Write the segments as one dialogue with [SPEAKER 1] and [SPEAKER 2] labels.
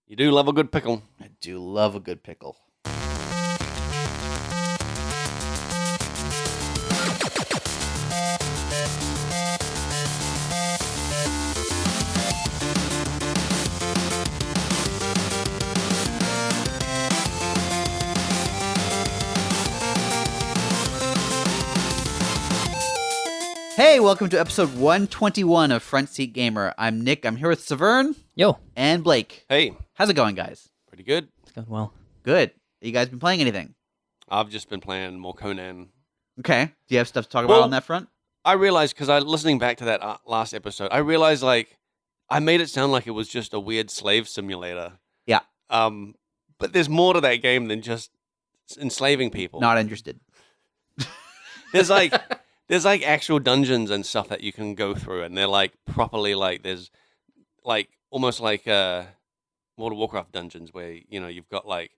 [SPEAKER 1] You do love a good pickle.
[SPEAKER 2] I do love a good pickle. Hey, welcome to episode 121 of Front Seat Gamer. I'm Nick. I'm here with Saveun.
[SPEAKER 3] Yo.
[SPEAKER 2] And Blake.
[SPEAKER 1] Hey.
[SPEAKER 2] How's it going, guys?
[SPEAKER 1] Pretty good.
[SPEAKER 3] It's going well.
[SPEAKER 2] Good. You guys been playing anything?
[SPEAKER 1] I've just been playing more Conan.
[SPEAKER 2] Okay. Do you have stuff to talk about on that front?
[SPEAKER 1] I realized, because listening back to that last episode, I realized, I made it sound like it was just a weird slave simulator.
[SPEAKER 2] Yeah.
[SPEAKER 1] But there's more to that game than just enslaving people.
[SPEAKER 2] Not interested.
[SPEAKER 1] There's actual dungeons and stuff that you can go through, and they're properly there's almost like World of Warcraft dungeons where you've got like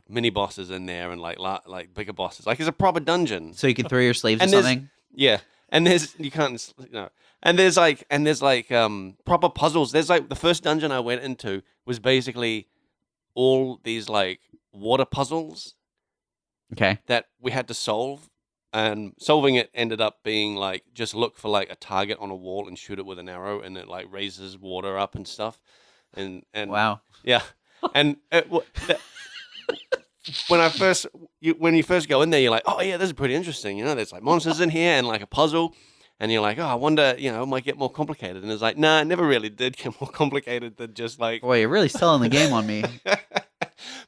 [SPEAKER 1] mini bosses in there and like bigger bosses. It's a proper dungeon.
[SPEAKER 2] So you can throw your slaves or
[SPEAKER 1] And
[SPEAKER 2] something?
[SPEAKER 1] Yeah, and there's proper puzzles. There's the first dungeon I went into was basically all these water puzzles.
[SPEAKER 2] Okay.
[SPEAKER 1] That we had to solve. And solving it ended up being just look for a target on a wall and shoot it with an arrow, and it raises water up and stuff. And
[SPEAKER 2] Wow.
[SPEAKER 1] Yeah, and when you first go in there, you're like, oh yeah, this is pretty interesting. There's monsters in here and a puzzle, and you're like, oh, I wonder, it might get more complicated. And it's nah, it never really did get more complicated than just
[SPEAKER 2] Boy, you're really selling the game on me.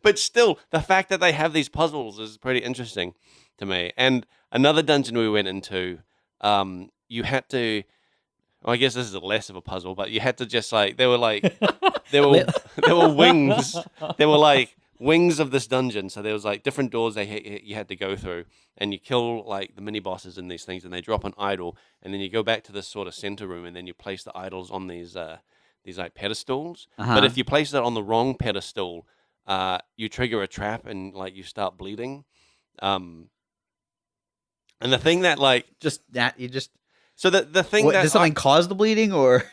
[SPEAKER 1] But still, the fact that they have these puzzles is pretty interesting to me. And another dungeon we went into, you had to. Well, I guess this is less of a puzzle, but you had to just there were there were wings. There were wings of this dungeon. So there was different doors you had to go through, and you kill the mini bosses in these things, and they drop an idol, and then you go back to this sort of center room, and then you place the idols on these pedestals.
[SPEAKER 2] Uh-huh.
[SPEAKER 1] But if you place it on the wrong pedestal, you trigger a trap and you start bleeding. And the thing that so the thing that
[SPEAKER 2] does something cause the bleeding or?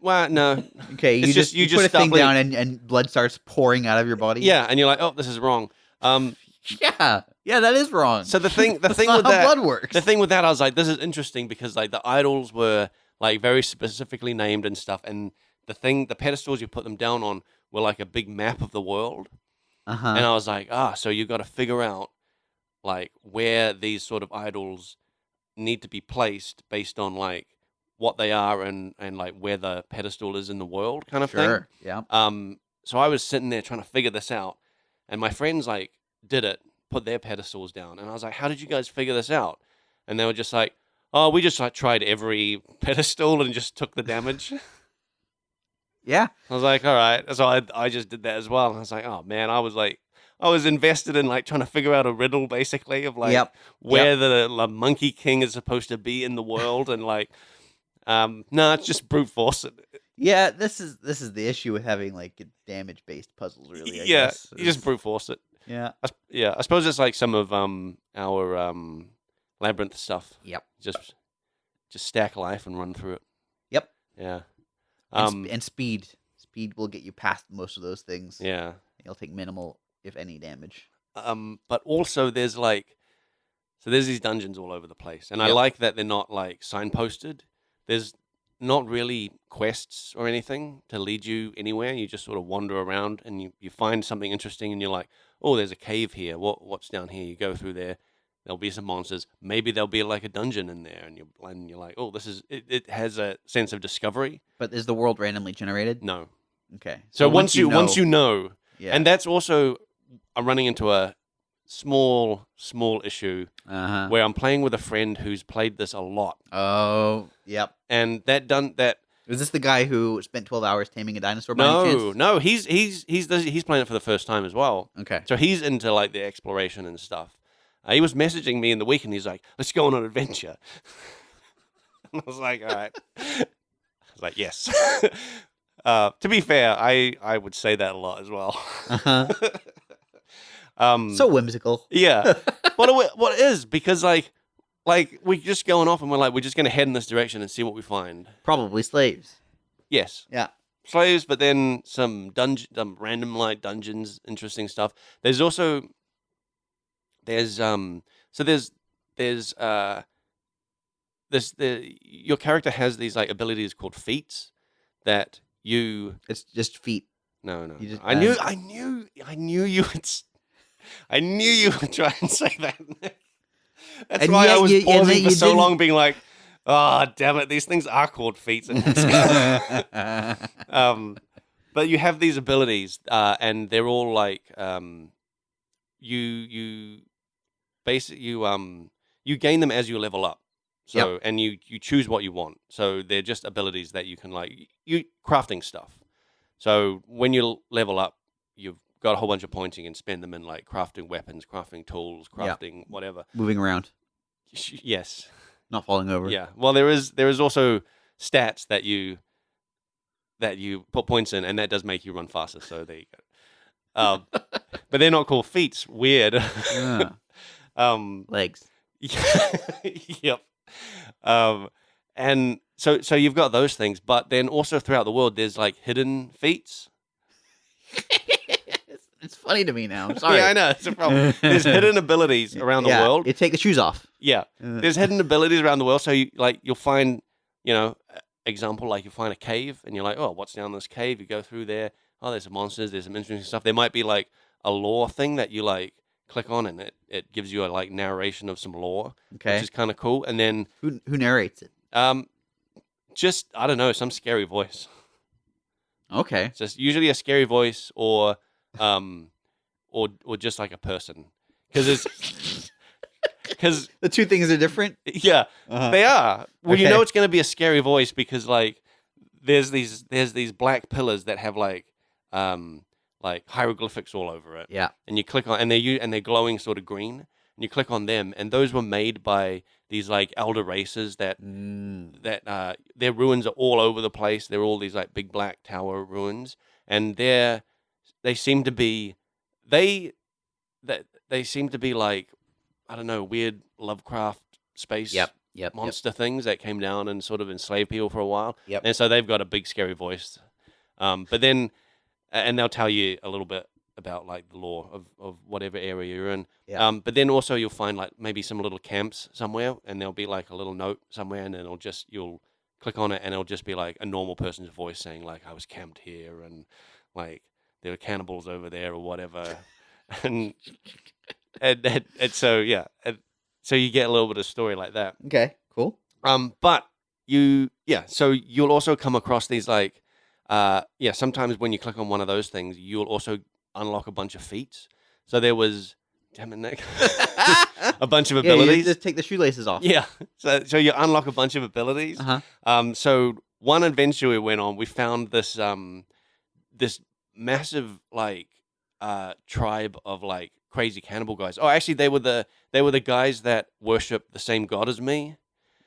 [SPEAKER 1] Well, no.
[SPEAKER 2] Okay, you just put a thing down and blood starts pouring out of your body.
[SPEAKER 1] Yeah, and you're like, oh, this is wrong.
[SPEAKER 2] Yeah, that is wrong.
[SPEAKER 1] So the thing with
[SPEAKER 2] not
[SPEAKER 1] that,
[SPEAKER 2] how blood works.
[SPEAKER 1] The thing with that, I was like, this is interesting because the idols were very specifically named and stuff, and the pedestals you put them down on were a big map of the world.
[SPEAKER 2] Uh-huh.
[SPEAKER 1] And I was like, so you got to figure out where these sort of idols need to be placed based on what they are and where the pedestal is in the world kind of thing.
[SPEAKER 2] Sure, yeah.
[SPEAKER 1] So I was sitting there trying to figure this out, and my friends did it, put their pedestals down, and I was like, how did you guys figure this out? And they were just like, oh, we just tried every pedestal and just took the damage.
[SPEAKER 2] Yeah.
[SPEAKER 1] I was like, all right. So I just did that as well. And I was like, oh man, I was invested in trying to figure out a riddle basically of where the Monkey King is supposed to be in the world, and no, it's just brute force.
[SPEAKER 2] Yeah, this is the issue with having damage based puzzles. Really, I guess.
[SPEAKER 1] You just brute force it.
[SPEAKER 2] Yeah.
[SPEAKER 1] I suppose it's some of our labyrinth stuff.
[SPEAKER 2] Yep.
[SPEAKER 1] Just stack life and run through it.
[SPEAKER 2] Yep.
[SPEAKER 1] Yeah.
[SPEAKER 2] And speed. Speed will get you past most of those things.
[SPEAKER 1] Yeah.
[SPEAKER 2] You'll take minimal, if any, damage.
[SPEAKER 1] But also there's there's these dungeons all over the place, and I
[SPEAKER 2] Yep.
[SPEAKER 1] like that they're not signposted. There's not really quests or anything to lead you anywhere. You just sort of wander around and you find something interesting, and you're like, oh, there's a cave here. What's down here? You go through there. There'll be some monsters. Maybe there'll be a dungeon in there, and you're like, oh, this is it has a sense of discovery.
[SPEAKER 2] But is the world randomly generated?
[SPEAKER 1] No.
[SPEAKER 2] Okay.
[SPEAKER 1] So once you know,
[SPEAKER 2] yeah.
[SPEAKER 1] and that's also I'm running into a small issue
[SPEAKER 2] Uh-huh.
[SPEAKER 1] where I'm playing with a friend who's played this a lot,
[SPEAKER 2] Oh, yep.
[SPEAKER 1] and that.
[SPEAKER 2] Is this the guy who spent 12 hours taming a dinosaur by any chance?
[SPEAKER 1] No, he's playing it for the first time as well.
[SPEAKER 2] Okay.
[SPEAKER 1] So he's into the exploration and stuff. He was messaging me in the week, and he's like, "Let's go on an adventure." And I was like, "All right." I was like, "Yes." To be fair, I would say that a lot as well.
[SPEAKER 2] Uh-huh. So whimsical.
[SPEAKER 1] Yeah. What it is, because we're just going off and we're just going to head in this direction and see what we find.
[SPEAKER 2] Probably slaves.
[SPEAKER 1] Yes.
[SPEAKER 2] Yeah.
[SPEAKER 1] slaves, but then some random like dungeons, interesting stuff. There's also there's so there's your character has these like abilities called feats that you
[SPEAKER 2] It's just feet.
[SPEAKER 1] no.
[SPEAKER 2] You just,
[SPEAKER 1] I knew you would I knew you would try and say that. That's
[SPEAKER 2] And
[SPEAKER 1] why I
[SPEAKER 2] yet
[SPEAKER 1] was
[SPEAKER 2] and
[SPEAKER 1] pausing
[SPEAKER 2] yet
[SPEAKER 1] for
[SPEAKER 2] you
[SPEAKER 1] so
[SPEAKER 2] didn't.
[SPEAKER 1] long, being like, "Oh, damn it! These things are called feats." But you have these abilities, and they're all like you basically you gain them as you level up. So
[SPEAKER 2] Yep.
[SPEAKER 1] and you choose what you want. So they're just abilities that you can like you crafting stuff. So when you level up, you've got a whole bunch of points. You can spend them in like crafting weapons, crafting tools,
[SPEAKER 2] Yep.
[SPEAKER 1] crafting whatever.
[SPEAKER 2] Moving around,
[SPEAKER 1] Yes.
[SPEAKER 2] not falling over.
[SPEAKER 1] Yeah. Well, there is also stats that you put points in, and that does make you run faster. So there you go. But they're not called feats. Weird.
[SPEAKER 2] Yeah. Legs.
[SPEAKER 1] Yep. And so you've got those things, but then also throughout the world, there's like hidden feats.
[SPEAKER 2] It's funny to me now. I'm sorry.
[SPEAKER 1] Yeah, I know. It's a problem. There's hidden abilities around the world.
[SPEAKER 2] You take the shoes off.
[SPEAKER 1] Yeah. There's hidden abilities around the world. So you'll find, example, like you find a cave and you're like, oh, what's down this cave? You go through there. Oh, there's some monsters. There's some interesting stuff. There might be like a lore thing that you like click on and it gives you a like narration of some lore,
[SPEAKER 2] Okay.
[SPEAKER 1] which is kind of cool. And then
[SPEAKER 2] Who narrates it?
[SPEAKER 1] just, I don't know, some scary voice.
[SPEAKER 2] Okay.
[SPEAKER 1] It's just usually a scary voice or just like a person. Because
[SPEAKER 2] The two things are different.
[SPEAKER 1] yeah,
[SPEAKER 2] Uh-huh.
[SPEAKER 1] they are. Well, you
[SPEAKER 2] Okay.
[SPEAKER 1] know it's going to be a scary voice because like there's these black pillars that have like hieroglyphics all over it.
[SPEAKER 2] Yeah.
[SPEAKER 1] And you click on and they're glowing sort of green. And you click on them, and those were made by these like elder races that their ruins are all over the place. They're all these like big black tower ruins, and they seem to be they seem to be like, I don't know, weird Lovecraft space
[SPEAKER 2] Yep.
[SPEAKER 1] monster things that came down and sort of enslaved people for a while.
[SPEAKER 2] Yep.
[SPEAKER 1] And so they've got a big scary voice. But then, and they'll tell you a little bit about like the lore of whatever area you're in.
[SPEAKER 2] Yeah.
[SPEAKER 1] But then also you'll find like maybe some little camps somewhere, and there'll be like a little note somewhere, and then you'll click on it, and it'll just be like a normal person's voice saying like, I was camped here, and like there were cannibals over there or whatever. and so yeah, so you get a little bit of story like that.
[SPEAKER 2] Okay. Cool.
[SPEAKER 1] But so you'll also come across these like, sometimes when you click on one of those things, you'll also unlock a bunch of feats. So there was, damn it, Nick, a bunch of
[SPEAKER 2] Yeah,
[SPEAKER 1] abilities.
[SPEAKER 2] you just take the shoelaces off.
[SPEAKER 1] Yeah, so you unlock a bunch of abilities.
[SPEAKER 2] Uh-huh.
[SPEAKER 1] So one adventure we went on, we found this this massive like tribe of like crazy cannibal guys. Oh, actually, they were the guys that worship the same god as me.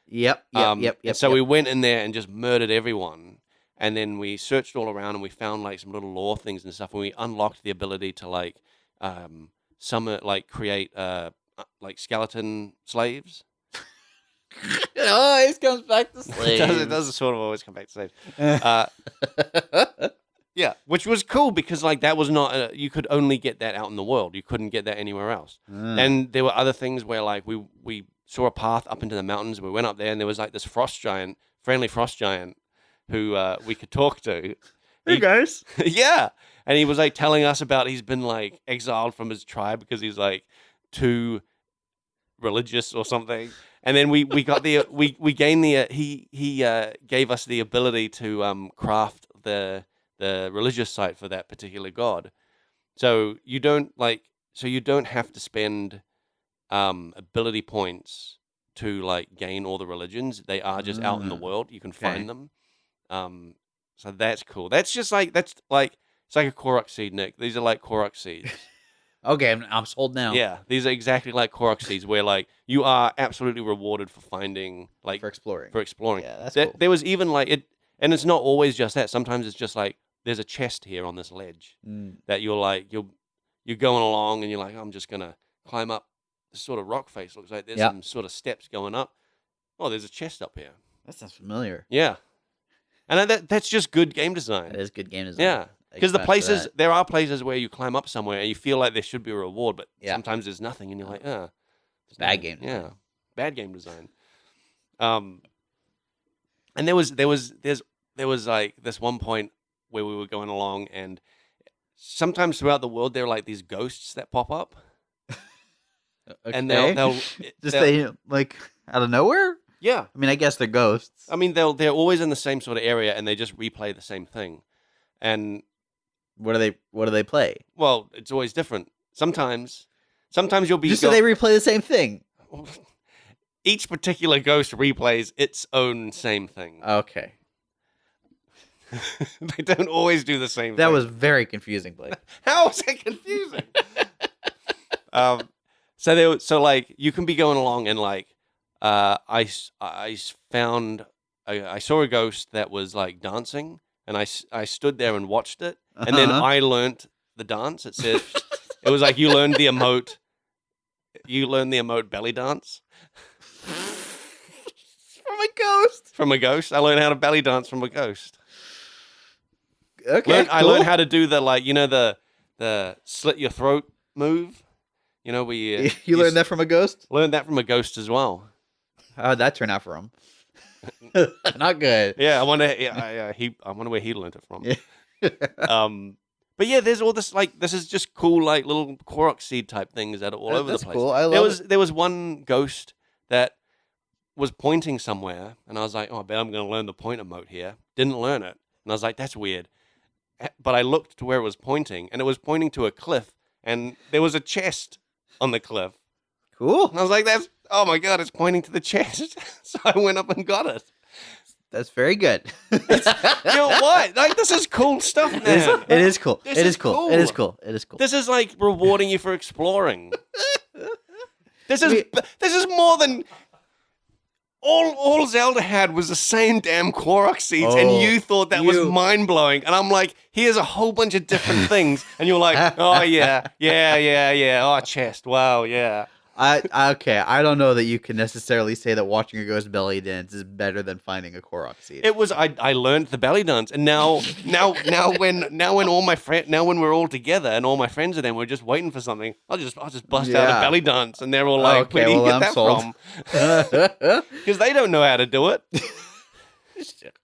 [SPEAKER 2] Yep.
[SPEAKER 1] And so we went in there and just murdered everyone. And then we searched all around and we found like some little lore things and stuff. And we unlocked the ability to like create like skeleton slaves.
[SPEAKER 2] It always comes back to slaves.
[SPEAKER 1] It does sort of always come back to slaves. Yeah, which was cool because like that was not you could only get that out in the world. You couldn't get that anywhere else. And there were other things where like we saw a path up into the mountains. We went up there and there was like this friendly frost giant who we could talk to.
[SPEAKER 2] Hey guys.
[SPEAKER 1] Yeah. And he was like telling us about he's been like exiled from his tribe because he's like too religious or something. And then we got we gained he gave us the ability to craft the religious site for that particular god. So you don't have to spend ability points to like gain all the religions. They are just out in the world. You can find them. So that's cool. It's like a Korok seed, Nick. These are like Korok seeds.
[SPEAKER 2] Okay, I'm sold now.
[SPEAKER 1] Yeah, these are exactly like Korok seeds, where like you are absolutely rewarded for finding like
[SPEAKER 2] For exploring.
[SPEAKER 1] Yeah,
[SPEAKER 2] that's cool.
[SPEAKER 1] There was even like it, and it's not always just that. Sometimes it's just like there's a chest here on this ledge that you're going along and you're like, I'm just gonna climb up this sort of rock face. Looks like there's some sort of steps going up. Oh, there's a chest up here.
[SPEAKER 2] That sounds familiar.
[SPEAKER 1] Yeah. And that's just good game design.
[SPEAKER 2] That is good game design.
[SPEAKER 1] Yeah. Because there are places where you climb up somewhere and you feel like there should be a reward, but sometimes there's nothing, and you're like,
[SPEAKER 2] bad game design.
[SPEAKER 1] Yeah, bad game design. And there was like this one point where we were going along, and sometimes throughout the world there are like these ghosts that pop up, and they'll
[SPEAKER 2] like out of nowhere.
[SPEAKER 1] Yeah,
[SPEAKER 2] I mean, I guess they're ghosts.
[SPEAKER 1] I mean, they're always in the same sort of area, and they just replay the same thing, and.
[SPEAKER 2] What do they play?
[SPEAKER 1] Well, it's always different. Sometimes you'll be
[SPEAKER 2] so they replay the same thing.
[SPEAKER 1] Each particular ghost replays its own same thing.
[SPEAKER 2] Okay.
[SPEAKER 1] They don't always do the same thing.
[SPEAKER 2] That was very confusing, Blake.
[SPEAKER 1] How was it confusing? So like you can be going along and like I saw a ghost that was like dancing, and I stood there and watched it. And then I learnt the dance. It said, it was like you learned the emote belly dance.
[SPEAKER 2] From a ghost?
[SPEAKER 1] From a ghost. I learned how to belly dance from a ghost.
[SPEAKER 2] Okay,
[SPEAKER 1] I learned how to do the slit your throat move. You know, where
[SPEAKER 2] you learned that from a ghost?
[SPEAKER 1] Learned that from a ghost as well.
[SPEAKER 2] How'd that turn out for him? Not good.
[SPEAKER 1] Yeah, I wonder where he learned it from. Yeah. But yeah, there's all this like this is just cool like little Korok seed type things that are all over the place.
[SPEAKER 2] Cool. I love it.
[SPEAKER 1] There was one ghost that was pointing somewhere, and I was like, oh, I bet I'm going to learn the point emote here. Didn't learn it, and I was like, that's weird. But I looked to where it was pointing, and it was pointing to a cliff, and there was a chest on the cliff.
[SPEAKER 2] Cool.
[SPEAKER 1] And I was like, oh my god, it's pointing to the chest. So I went up and got it.
[SPEAKER 2] That's very good.
[SPEAKER 1] You know what? Like, this is cool stuff, man.
[SPEAKER 2] It is cool.
[SPEAKER 1] It is cool.
[SPEAKER 2] This
[SPEAKER 1] is like rewarding you for exploring. This is more than all Zelda had was the same damn Korok seeds, and you thought that was mind blowing. And I'm like, here's a whole bunch of different things, and you're like, oh yeah, oh chest, wow, yeah.
[SPEAKER 2] Okay, I don't know that you can necessarily say that watching a ghost belly dance is better than finding a Korok seed.
[SPEAKER 1] It was. I learned the belly dance, and now when we're all together and all my friends are there, and we're just waiting for something. I'll just bust out a belly dance, and they're all like,
[SPEAKER 2] okay,
[SPEAKER 1] "Where do you get
[SPEAKER 2] I'm
[SPEAKER 1] that
[SPEAKER 2] sold.
[SPEAKER 1] from?" Because they don't know how to do it.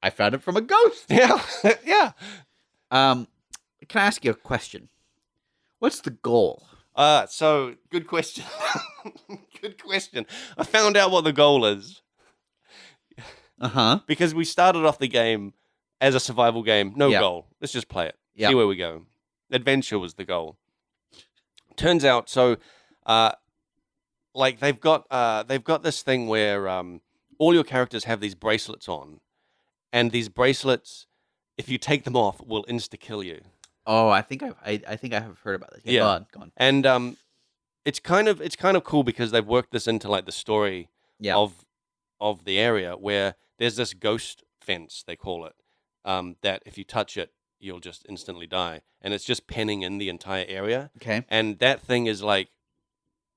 [SPEAKER 2] I found it from a ghost.
[SPEAKER 1] Yeah, yeah.
[SPEAKER 2] Can I ask you a question? What's the goal?
[SPEAKER 1] So good question. Good question. I found out what the goal is. Because we started off the game as a survival game, no goal. Let's just play it. See where we go. Adventure was the goal. Turns out, so like they've got this thing where all your characters have these bracelets on, and these bracelets, if you take them off, will insta kill you.
[SPEAKER 2] Oh, I think I have heard about this. Yeah, go on.
[SPEAKER 1] And it's kind of cool because they've worked this into like the story of the area, where there's this ghost fence, they call it, that if you touch it, you'll just instantly die, and it's just penning in the entire area.
[SPEAKER 2] Okay.
[SPEAKER 1] And that thing is like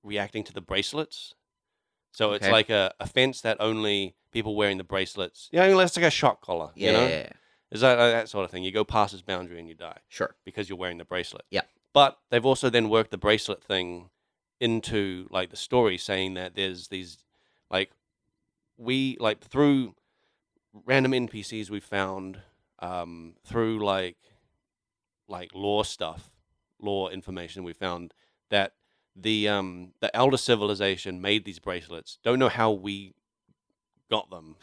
[SPEAKER 1] reacting to the bracelets, so it's like a fence that only people wearing the bracelets. You know, it's like a shock collar.
[SPEAKER 2] Yeah.
[SPEAKER 1] You know? Is that sort of thing? You go past this boundary and you die.
[SPEAKER 2] Sure.
[SPEAKER 1] Because you're wearing the bracelet.
[SPEAKER 2] Yeah.
[SPEAKER 1] But they've also then worked the bracelet thing into like the story, saying that there's these like through random NPCs we found through like lore information, we found that the elder civilization made these bracelets. Don't know how we got them.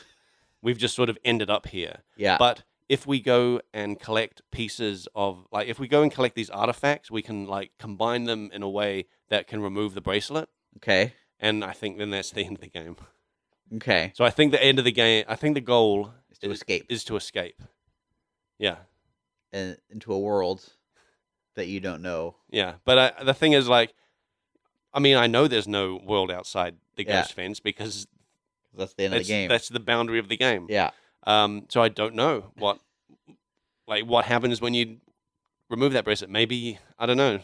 [SPEAKER 1] We've just sort of ended up here.
[SPEAKER 2] Yeah.
[SPEAKER 1] But if we go and collect pieces of, like, if we go and collect these artifacts, we can, like, combine them in a way that can remove the bracelet.
[SPEAKER 2] Okay.
[SPEAKER 1] And I think then that's the end of the game.
[SPEAKER 2] Okay.
[SPEAKER 1] So I think the end of the game, I think the goal
[SPEAKER 2] is to escape.
[SPEAKER 1] Yeah.
[SPEAKER 2] And into a world that you don't know.
[SPEAKER 1] Yeah. But the thing is, like, I mean, I know there's no world outside the ghost fence because
[SPEAKER 2] that's the end of the game.
[SPEAKER 1] That's the boundary of the game.
[SPEAKER 2] Yeah.
[SPEAKER 1] So I don't know what happens when you remove that bracelet. Maybe I don't know.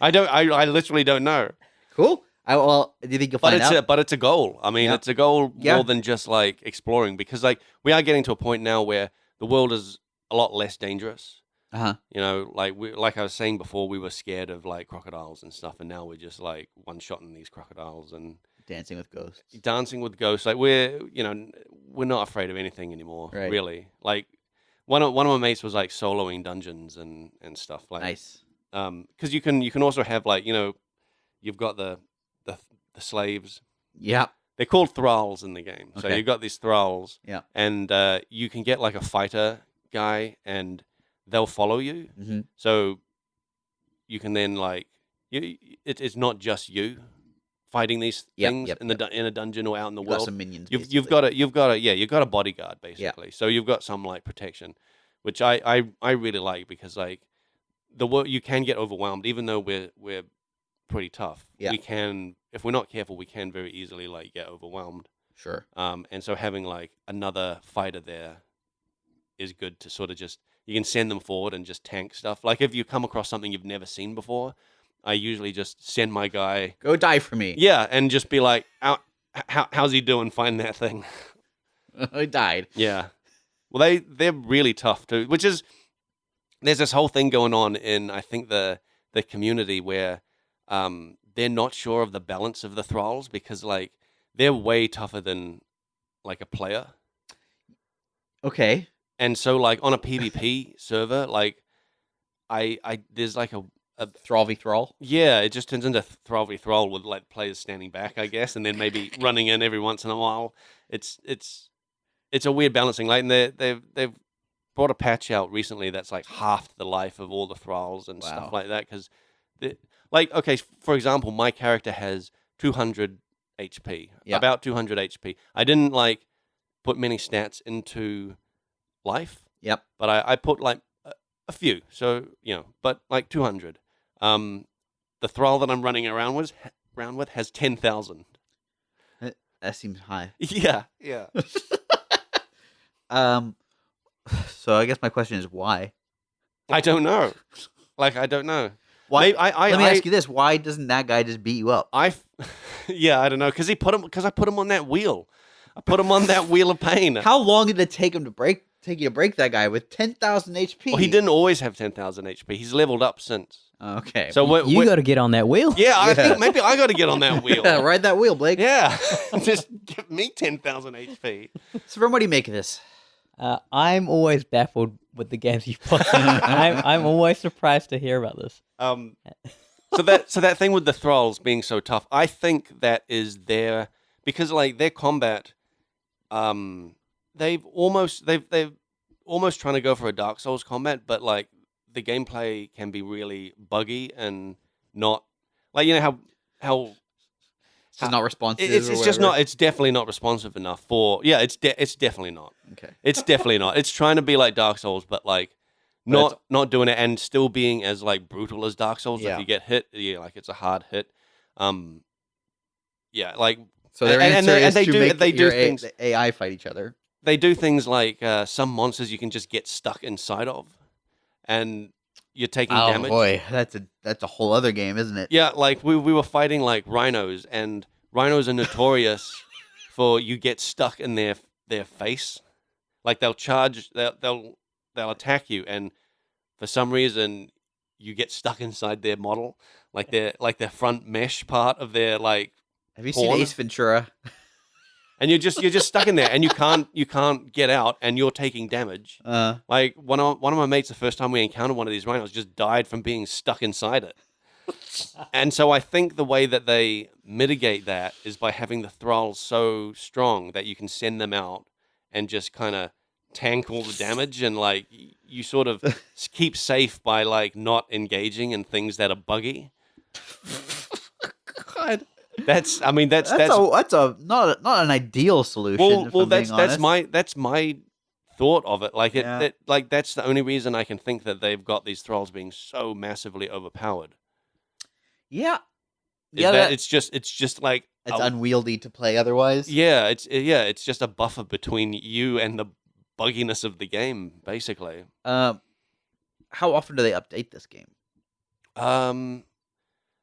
[SPEAKER 1] I literally don't know.
[SPEAKER 2] Cool. Do you think you'll
[SPEAKER 1] But
[SPEAKER 2] find out?
[SPEAKER 1] it's a goal. I mean,
[SPEAKER 2] Yeah.
[SPEAKER 1] it's a goal
[SPEAKER 2] Yeah.
[SPEAKER 1] more than just like exploring, because like we are getting to a point now where the world is a lot less dangerous.
[SPEAKER 2] Uh-huh.
[SPEAKER 1] You know, like I was saying before, we were scared of like crocodiles and stuff, and now we're just like one-shotting these crocodiles and
[SPEAKER 2] Dancing with ghosts.
[SPEAKER 1] dancing with ghosts. Like we're not afraid of anything anymore,
[SPEAKER 2] Right.
[SPEAKER 1] really. Like one of my mates was like soloing dungeons and stuff like.
[SPEAKER 2] Nice.
[SPEAKER 1] Because you can also have like you've got the slaves.
[SPEAKER 2] Yeah.
[SPEAKER 1] They're called thralls in the game. So
[SPEAKER 2] Okay.
[SPEAKER 1] you've got these thralls,
[SPEAKER 2] Yeah.
[SPEAKER 1] and you can get like a fighter guy, and they'll follow you.
[SPEAKER 2] Mm-hmm.
[SPEAKER 1] So you can then it's not just you fighting these things in a dungeon or out in the
[SPEAKER 2] Got
[SPEAKER 1] world.
[SPEAKER 2] some minions.
[SPEAKER 1] You've got a bodyguard basically. So you've got some like protection, which I really like, because like the world, you can get overwhelmed even though we're pretty tough.
[SPEAKER 2] Yeah.
[SPEAKER 1] We can, if we're not careful, we can very easily like get overwhelmed.
[SPEAKER 2] Sure.
[SPEAKER 1] And so having like another fighter there is good to sort of just, you can send them forward and just tank stuff. Like if you come across something you've never seen before, I usually just send my guy,
[SPEAKER 2] Go die for me.
[SPEAKER 1] yeah, and just be like, how's he doing? Find that thing.
[SPEAKER 2] I died.
[SPEAKER 1] Yeah. Well, they're really tough too, which is, there's this whole thing going on in, I think, the community where they're not sure of the balance of the thralls, because like they're way tougher than like a player.
[SPEAKER 2] Okay.
[SPEAKER 1] And so like on a PvP server, like I there's like a
[SPEAKER 2] Thrall v Thrall.
[SPEAKER 1] yeah, it just turns into Thrall v Thrall with like players standing back, I guess, and then maybe running in every once in a while. It's a weird balancing. Like, and they've brought a patch out recently that's like half the life of all the thralls and stuff like that. Because, like, okay, for example, my character has 200 HP, about 200 HP. I didn't like put many stats into life.
[SPEAKER 2] Yep.
[SPEAKER 1] But I put like a few, so but like 200. The thrall that I'm running around with has 10,000.
[SPEAKER 2] That seems high.
[SPEAKER 1] Yeah.
[SPEAKER 2] So I guess my question is why?
[SPEAKER 1] I don't know. I don't know.
[SPEAKER 2] Why?
[SPEAKER 1] Let
[SPEAKER 2] me ask you this: why doesn't that guy just beat you up?
[SPEAKER 1] Yeah, I don't know, because I put him on that wheel. I put him on that wheel of pain.
[SPEAKER 2] How long did it take you to break that guy with 10,000 HP?
[SPEAKER 1] Well, he didn't always have 10,000 HP. He's leveled up since.
[SPEAKER 2] Okay.
[SPEAKER 1] So
[SPEAKER 3] you got to get on that wheel.
[SPEAKER 1] Yeah, I think maybe I got to get on that wheel.
[SPEAKER 2] Ride that wheel, Blake.
[SPEAKER 1] Yeah, just give me 10,000 HP.
[SPEAKER 2] So, from what do you make of this?
[SPEAKER 3] I'm always baffled with the games you play. I'm always surprised to hear about this.
[SPEAKER 1] So that thing with the thralls being so tough, I think that is because like their combat, they've almost trying to go for a Dark Souls combat, but like the gameplay can be really buggy and not like, how
[SPEAKER 2] It's just not responsive.
[SPEAKER 1] It's just not. It's definitely not responsive enough for. Yeah, it's definitely not.
[SPEAKER 2] Okay.
[SPEAKER 1] It's definitely not. It's trying to be like Dark Souls, but like not doing it, and still being as like brutal as Dark Souls.
[SPEAKER 2] Yeah.
[SPEAKER 1] If you get hit, like it's a hard hit. Yeah, like
[SPEAKER 2] So their
[SPEAKER 1] and
[SPEAKER 2] answer is
[SPEAKER 1] they
[SPEAKER 2] to
[SPEAKER 1] do
[SPEAKER 2] make
[SPEAKER 1] things.
[SPEAKER 2] the AI fight each other.
[SPEAKER 1] They do things like some monsters you can just get stuck inside of, and you're taking damage.
[SPEAKER 2] Oh boy, that's a whole other game, isn't it?
[SPEAKER 1] Yeah, like we were fighting like rhinos, and rhinos are notorious for you get stuck in their face. Like they'll charge, they'll attack you, and for some reason you get stuck inside their model, like their front mesh part of their like.
[SPEAKER 2] Have you seen Ace Ventura?
[SPEAKER 1] And you're just stuck in there, and you can't get out, and you're taking damage. Like one of my mates, the first time we encountered one of these rhinos, just died from being stuck inside it. And so I think the way that they mitigate that is by having the thralls so strong that you can send them out and just kind of tank all the damage, and like you sort of keep safe by like not engaging in things that are buggy.
[SPEAKER 2] God.
[SPEAKER 1] That's not
[SPEAKER 2] an ideal solution.
[SPEAKER 1] Well, that's my thought of it. Like like that's the only reason I can think that they've got these thralls being so massively overpowered.
[SPEAKER 2] Yeah,
[SPEAKER 1] it's just like
[SPEAKER 2] it's unwieldy to play otherwise.
[SPEAKER 1] Yeah, it's just a buffer between you and the bugginess of the game, basically.
[SPEAKER 2] How often do they update this game?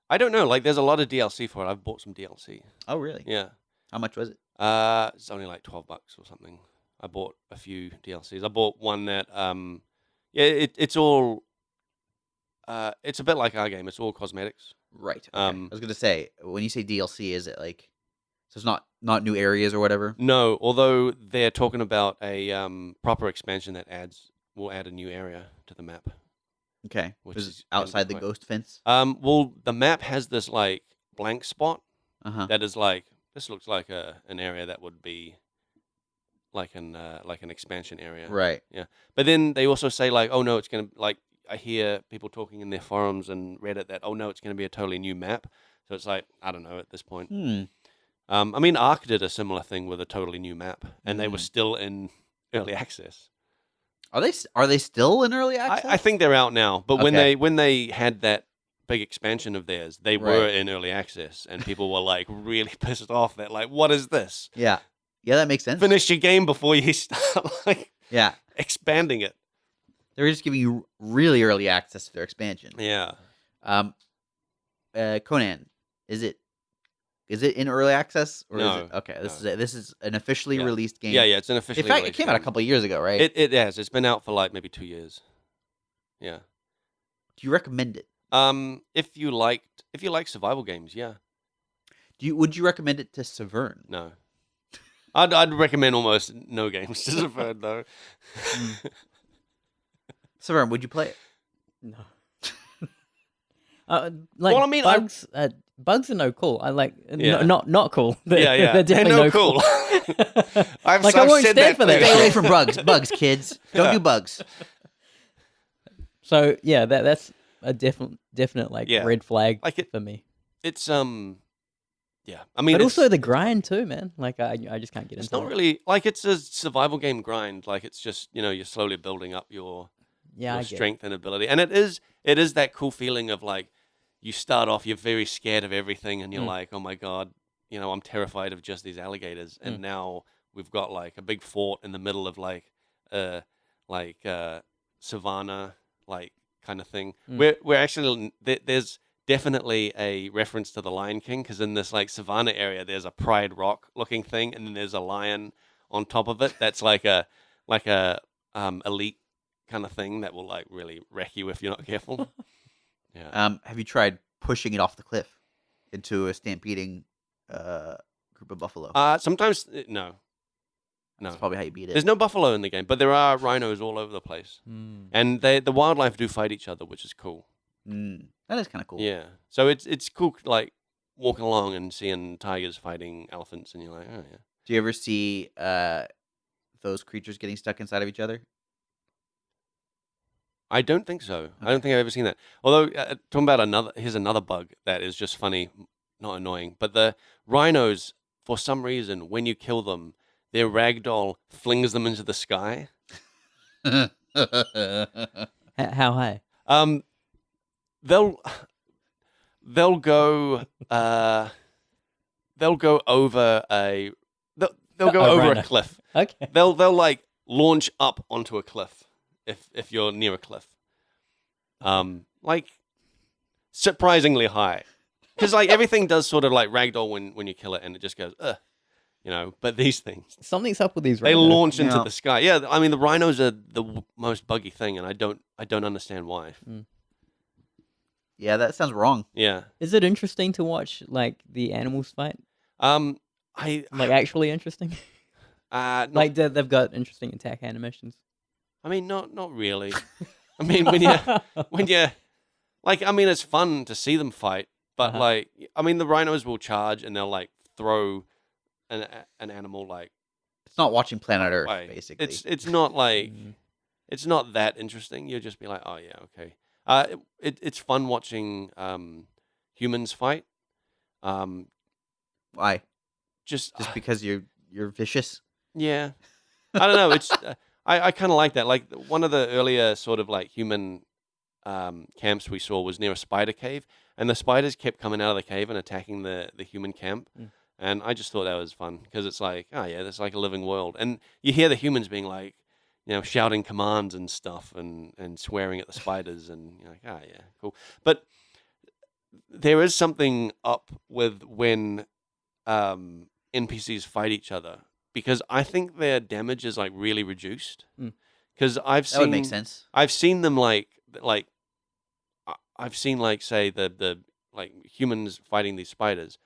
[SPEAKER 1] I don't know. Like, there's a lot of DLC for it. I've bought some DLC.
[SPEAKER 2] Oh, really?
[SPEAKER 1] Yeah.
[SPEAKER 2] How much was it?
[SPEAKER 1] It's only like $12 or something. I bought a few DLCs. I bought one that, it's all, it's a bit like our game. It's all cosmetics.
[SPEAKER 2] Right. Okay. I was gonna say, when you say DLC, is it like, so it's not new areas or whatever?
[SPEAKER 1] No, although they're talking about a proper expansion that will add a new area to the map.
[SPEAKER 2] Okay.
[SPEAKER 1] Which
[SPEAKER 2] Is
[SPEAKER 1] is
[SPEAKER 2] it outside the
[SPEAKER 1] quite-
[SPEAKER 2] ghost fence?
[SPEAKER 1] Well, the map has this like blank spot
[SPEAKER 2] Uh-huh.
[SPEAKER 1] that is like, this looks like an area that would be like an expansion area.
[SPEAKER 2] Right.
[SPEAKER 1] But then they also say like, oh no, it's gonna, like, I hear people talking in their forums and Reddit that, oh no, it's gonna be a totally new map. So it's like, I don't know at this point. I mean, Ark did a similar thing with a totally new map, and they were still in early access.
[SPEAKER 2] Are they still in early access?
[SPEAKER 1] I think they're out now, but
[SPEAKER 2] Okay.
[SPEAKER 1] when they had that big expansion of theirs, they were in early access, and people were like really pissed off that, like, what is this?
[SPEAKER 2] Yeah. Yeah, that makes sense.
[SPEAKER 1] Finish your game before you start like
[SPEAKER 2] Yeah.
[SPEAKER 1] expanding it.
[SPEAKER 2] They're just giving you really early access to their expansion.
[SPEAKER 1] Yeah.
[SPEAKER 2] Conan, is it in early access or
[SPEAKER 1] No,
[SPEAKER 2] is it okay? This
[SPEAKER 1] no.
[SPEAKER 2] is this is an officially
[SPEAKER 1] Yeah.
[SPEAKER 2] released game.
[SPEAKER 1] Yeah, it's an officially
[SPEAKER 2] In fact, it
[SPEAKER 1] released
[SPEAKER 2] came out a
[SPEAKER 1] game.
[SPEAKER 2] couple of years ago, right?
[SPEAKER 1] It has. It's been out for like maybe 2 years. Yeah.
[SPEAKER 2] Do you recommend it?
[SPEAKER 1] If you like survival games, yeah.
[SPEAKER 2] Would you recommend it to Saveun?
[SPEAKER 1] No. I'd recommend almost no games to Saveun though.
[SPEAKER 2] Saveun, would you play it?
[SPEAKER 3] No. Like,
[SPEAKER 1] Well, I mean,
[SPEAKER 3] bugs are no cool. I like
[SPEAKER 1] Yeah.
[SPEAKER 3] not cool.
[SPEAKER 1] Yeah.
[SPEAKER 3] They're definitely
[SPEAKER 1] no
[SPEAKER 3] no
[SPEAKER 1] cool. I've
[SPEAKER 3] Like, I won't
[SPEAKER 1] said
[SPEAKER 3] stand
[SPEAKER 1] that
[SPEAKER 3] for that.
[SPEAKER 2] Stay away
[SPEAKER 1] clearly.
[SPEAKER 2] from bugs, kids. Don't do bugs.
[SPEAKER 3] So yeah, that's a definite like
[SPEAKER 1] Yeah.
[SPEAKER 3] red flag
[SPEAKER 1] Like it-
[SPEAKER 3] for me.
[SPEAKER 1] It's yeah. I mean,
[SPEAKER 3] But
[SPEAKER 1] it's,
[SPEAKER 3] also the grind too, man. Like I just can't get
[SPEAKER 1] it's
[SPEAKER 3] into
[SPEAKER 1] not
[SPEAKER 3] it.
[SPEAKER 1] really like it's a survival game grind. Like it's just, you're slowly building up your
[SPEAKER 3] Yeah, I get it.
[SPEAKER 1] strength and ability, and it is that cool feeling of like you start off, you're very scared of everything, and you're like, oh my god, I'm terrified of just these alligators, and now we've got like a big fort in the middle of like savannah like kind of thing. We're actually there's definitely a reference to the Lion King, because in this like savannah area there's a Pride Rock looking thing, and then there's a lion on top of it that's like a elite kind of thing that will like really wreck you if you're not careful. Yeah.
[SPEAKER 2] Have you tried pushing it off the cliff into a stampeding group of buffalo?
[SPEAKER 1] Sometimes no.
[SPEAKER 2] That's probably how you beat it.
[SPEAKER 1] There's no buffalo in the game, but there are rhinos all over the place, and the wildlife do fight each other, which is cool.
[SPEAKER 2] That is kind of cool.
[SPEAKER 1] Yeah, so it's cool, like walking along and seeing tigers fighting elephants, and you're like, oh yeah.
[SPEAKER 2] Do you ever see those creatures getting stuck inside of each other?
[SPEAKER 1] I don't think so. I don't think I've ever seen that. Although talking about here's another bug that is just funny, not annoying. But the rhinos, for some reason, when you kill them, their ragdoll flings them into the sky.
[SPEAKER 3] How high?
[SPEAKER 1] They'll go over a they'll go over
[SPEAKER 3] rhino.
[SPEAKER 1] a cliff.
[SPEAKER 3] Okay.
[SPEAKER 1] They'll like launch up onto a cliff if you're near a cliff. Like surprisingly high, because like everything does sort of like ragdoll when you kill it, and it just goes But these things,
[SPEAKER 3] Something's up with these
[SPEAKER 1] they
[SPEAKER 3] rhinos.
[SPEAKER 1] launch into
[SPEAKER 2] Yeah.
[SPEAKER 1] the sky. Yeah, I mean the rhinos are the most buggy thing, and I don't understand why.
[SPEAKER 2] Yeah, that sounds wrong.
[SPEAKER 1] Yeah.
[SPEAKER 3] Is it interesting to watch like the animals fight?
[SPEAKER 1] I
[SPEAKER 3] Like actually interesting?
[SPEAKER 1] not,
[SPEAKER 3] Like they've got interesting attack animations.
[SPEAKER 1] I mean, not really. I mean, when you like, I mean, it's fun to see them fight, but
[SPEAKER 3] Uh-huh.
[SPEAKER 1] like, I mean, the rhinos will charge and they'll like throw an animal like
[SPEAKER 2] It's not watching Planet Earth,
[SPEAKER 1] away.
[SPEAKER 2] basically.
[SPEAKER 1] It's not like it's not that interesting. You'll just be like, oh yeah, okay. It's fun watching humans fight.
[SPEAKER 2] Why?
[SPEAKER 1] Just
[SPEAKER 2] Because you're vicious?
[SPEAKER 1] yeah. I don't know. It's I kind of like that. Like one of the earlier sort of like human camps we saw was near a spider cave, and the spiders kept coming out of the cave and attacking the human camp. And I just thought that was fun because it's like, oh yeah, that's like a living world, and you hear the humans being like, shouting commands and stuff, and swearing at the spiders, and you're like, oh yeah, cool. But there is something up with when NPCs fight each other, because I think their damage is like really reduced.
[SPEAKER 3] Mm.
[SPEAKER 1] Because
[SPEAKER 2] That would make sense.
[SPEAKER 1] I've seen them I've seen like say the like humans fighting these spiders.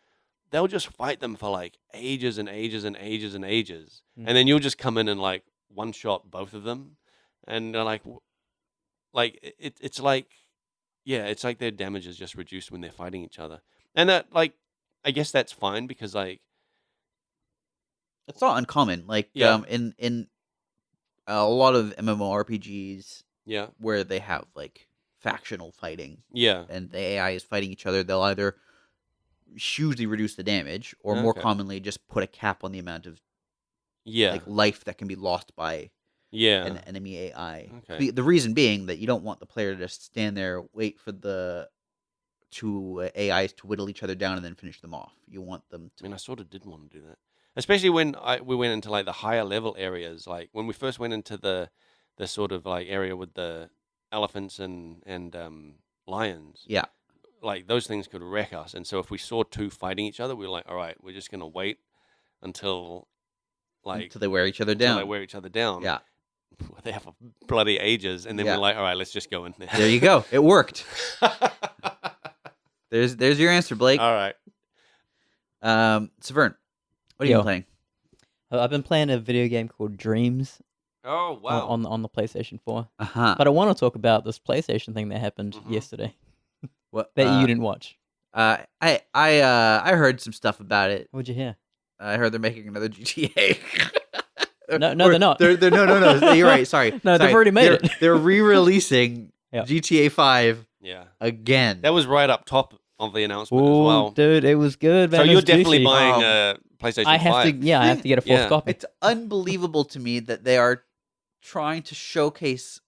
[SPEAKER 1] They'll just fight them for like ages and ages and ages and ages, and then you'll just come in and like one shot both of them, and they're like it's like, yeah, it's like their damage is just reduced when they're fighting each other, and that like I guess that's fine because like
[SPEAKER 2] It's not uncommon. Like
[SPEAKER 1] Yeah.
[SPEAKER 2] in a lot of MMORPGs
[SPEAKER 1] yeah
[SPEAKER 2] where they have like factional fighting
[SPEAKER 1] yeah
[SPEAKER 2] and the AI is fighting each other, they'll either hugely reduce the damage or more
[SPEAKER 1] Okay.
[SPEAKER 2] commonly just put a cap on the amount of
[SPEAKER 1] yeah
[SPEAKER 2] like life that can be lost by
[SPEAKER 1] yeah
[SPEAKER 2] an enemy AI.
[SPEAKER 1] Okay.
[SPEAKER 2] The reason being that you don't want the player to just stand there, wait for the AIs to whittle each other down and then finish them off. You want them
[SPEAKER 1] I
[SPEAKER 2] to.
[SPEAKER 1] mean, I sort of did want to do that, especially when we went into like the higher level areas. Like when we first went into the sort of like area with the elephants and lions.
[SPEAKER 2] Yeah.
[SPEAKER 1] Like those things could wreck us. And so if we saw two fighting each other, we were like, all right, we're just gonna wait until like
[SPEAKER 2] Until they wear each other
[SPEAKER 1] until
[SPEAKER 2] down.
[SPEAKER 1] they wear each other down.
[SPEAKER 2] Yeah.
[SPEAKER 1] They have bloody ages, and then
[SPEAKER 2] Yeah.
[SPEAKER 1] we're like, all right, let's just go in there.
[SPEAKER 2] There you go. It worked. There's your answer, Blake.
[SPEAKER 1] All right.
[SPEAKER 2] Saveun, what are you
[SPEAKER 3] Yo.
[SPEAKER 2] playing?
[SPEAKER 3] I've been playing a video game called Dreams
[SPEAKER 1] Oh wow.
[SPEAKER 3] on the PlayStation 4.
[SPEAKER 2] Uh-huh.
[SPEAKER 3] But I want to talk about this PlayStation thing that happened
[SPEAKER 1] Mhm.
[SPEAKER 3] yesterday
[SPEAKER 2] What
[SPEAKER 3] that you didn't watch.
[SPEAKER 2] I heard some stuff about it.
[SPEAKER 3] What'd you hear?
[SPEAKER 2] I heard they're making another GTA.
[SPEAKER 3] No, they're not.
[SPEAKER 2] They're no. You're right. Sorry.
[SPEAKER 3] No, they've
[SPEAKER 2] Sorry.
[SPEAKER 3] already made
[SPEAKER 2] They're-
[SPEAKER 3] it.
[SPEAKER 2] They're re-releasing
[SPEAKER 3] Yeah.
[SPEAKER 2] GTA 5
[SPEAKER 1] yeah.
[SPEAKER 2] again.
[SPEAKER 1] That was right up top of the announcement as
[SPEAKER 3] Oh,
[SPEAKER 1] well.
[SPEAKER 3] dude, it was good, man.
[SPEAKER 1] So
[SPEAKER 3] It
[SPEAKER 1] you're
[SPEAKER 3] was
[SPEAKER 1] definitely
[SPEAKER 3] juicy.
[SPEAKER 1] buying a PlayStation
[SPEAKER 3] I have
[SPEAKER 1] 5.
[SPEAKER 3] to, yeah, I have to get a fourth
[SPEAKER 1] Yeah.
[SPEAKER 3] copy.
[SPEAKER 2] It's unbelievable to me that they are trying to showcase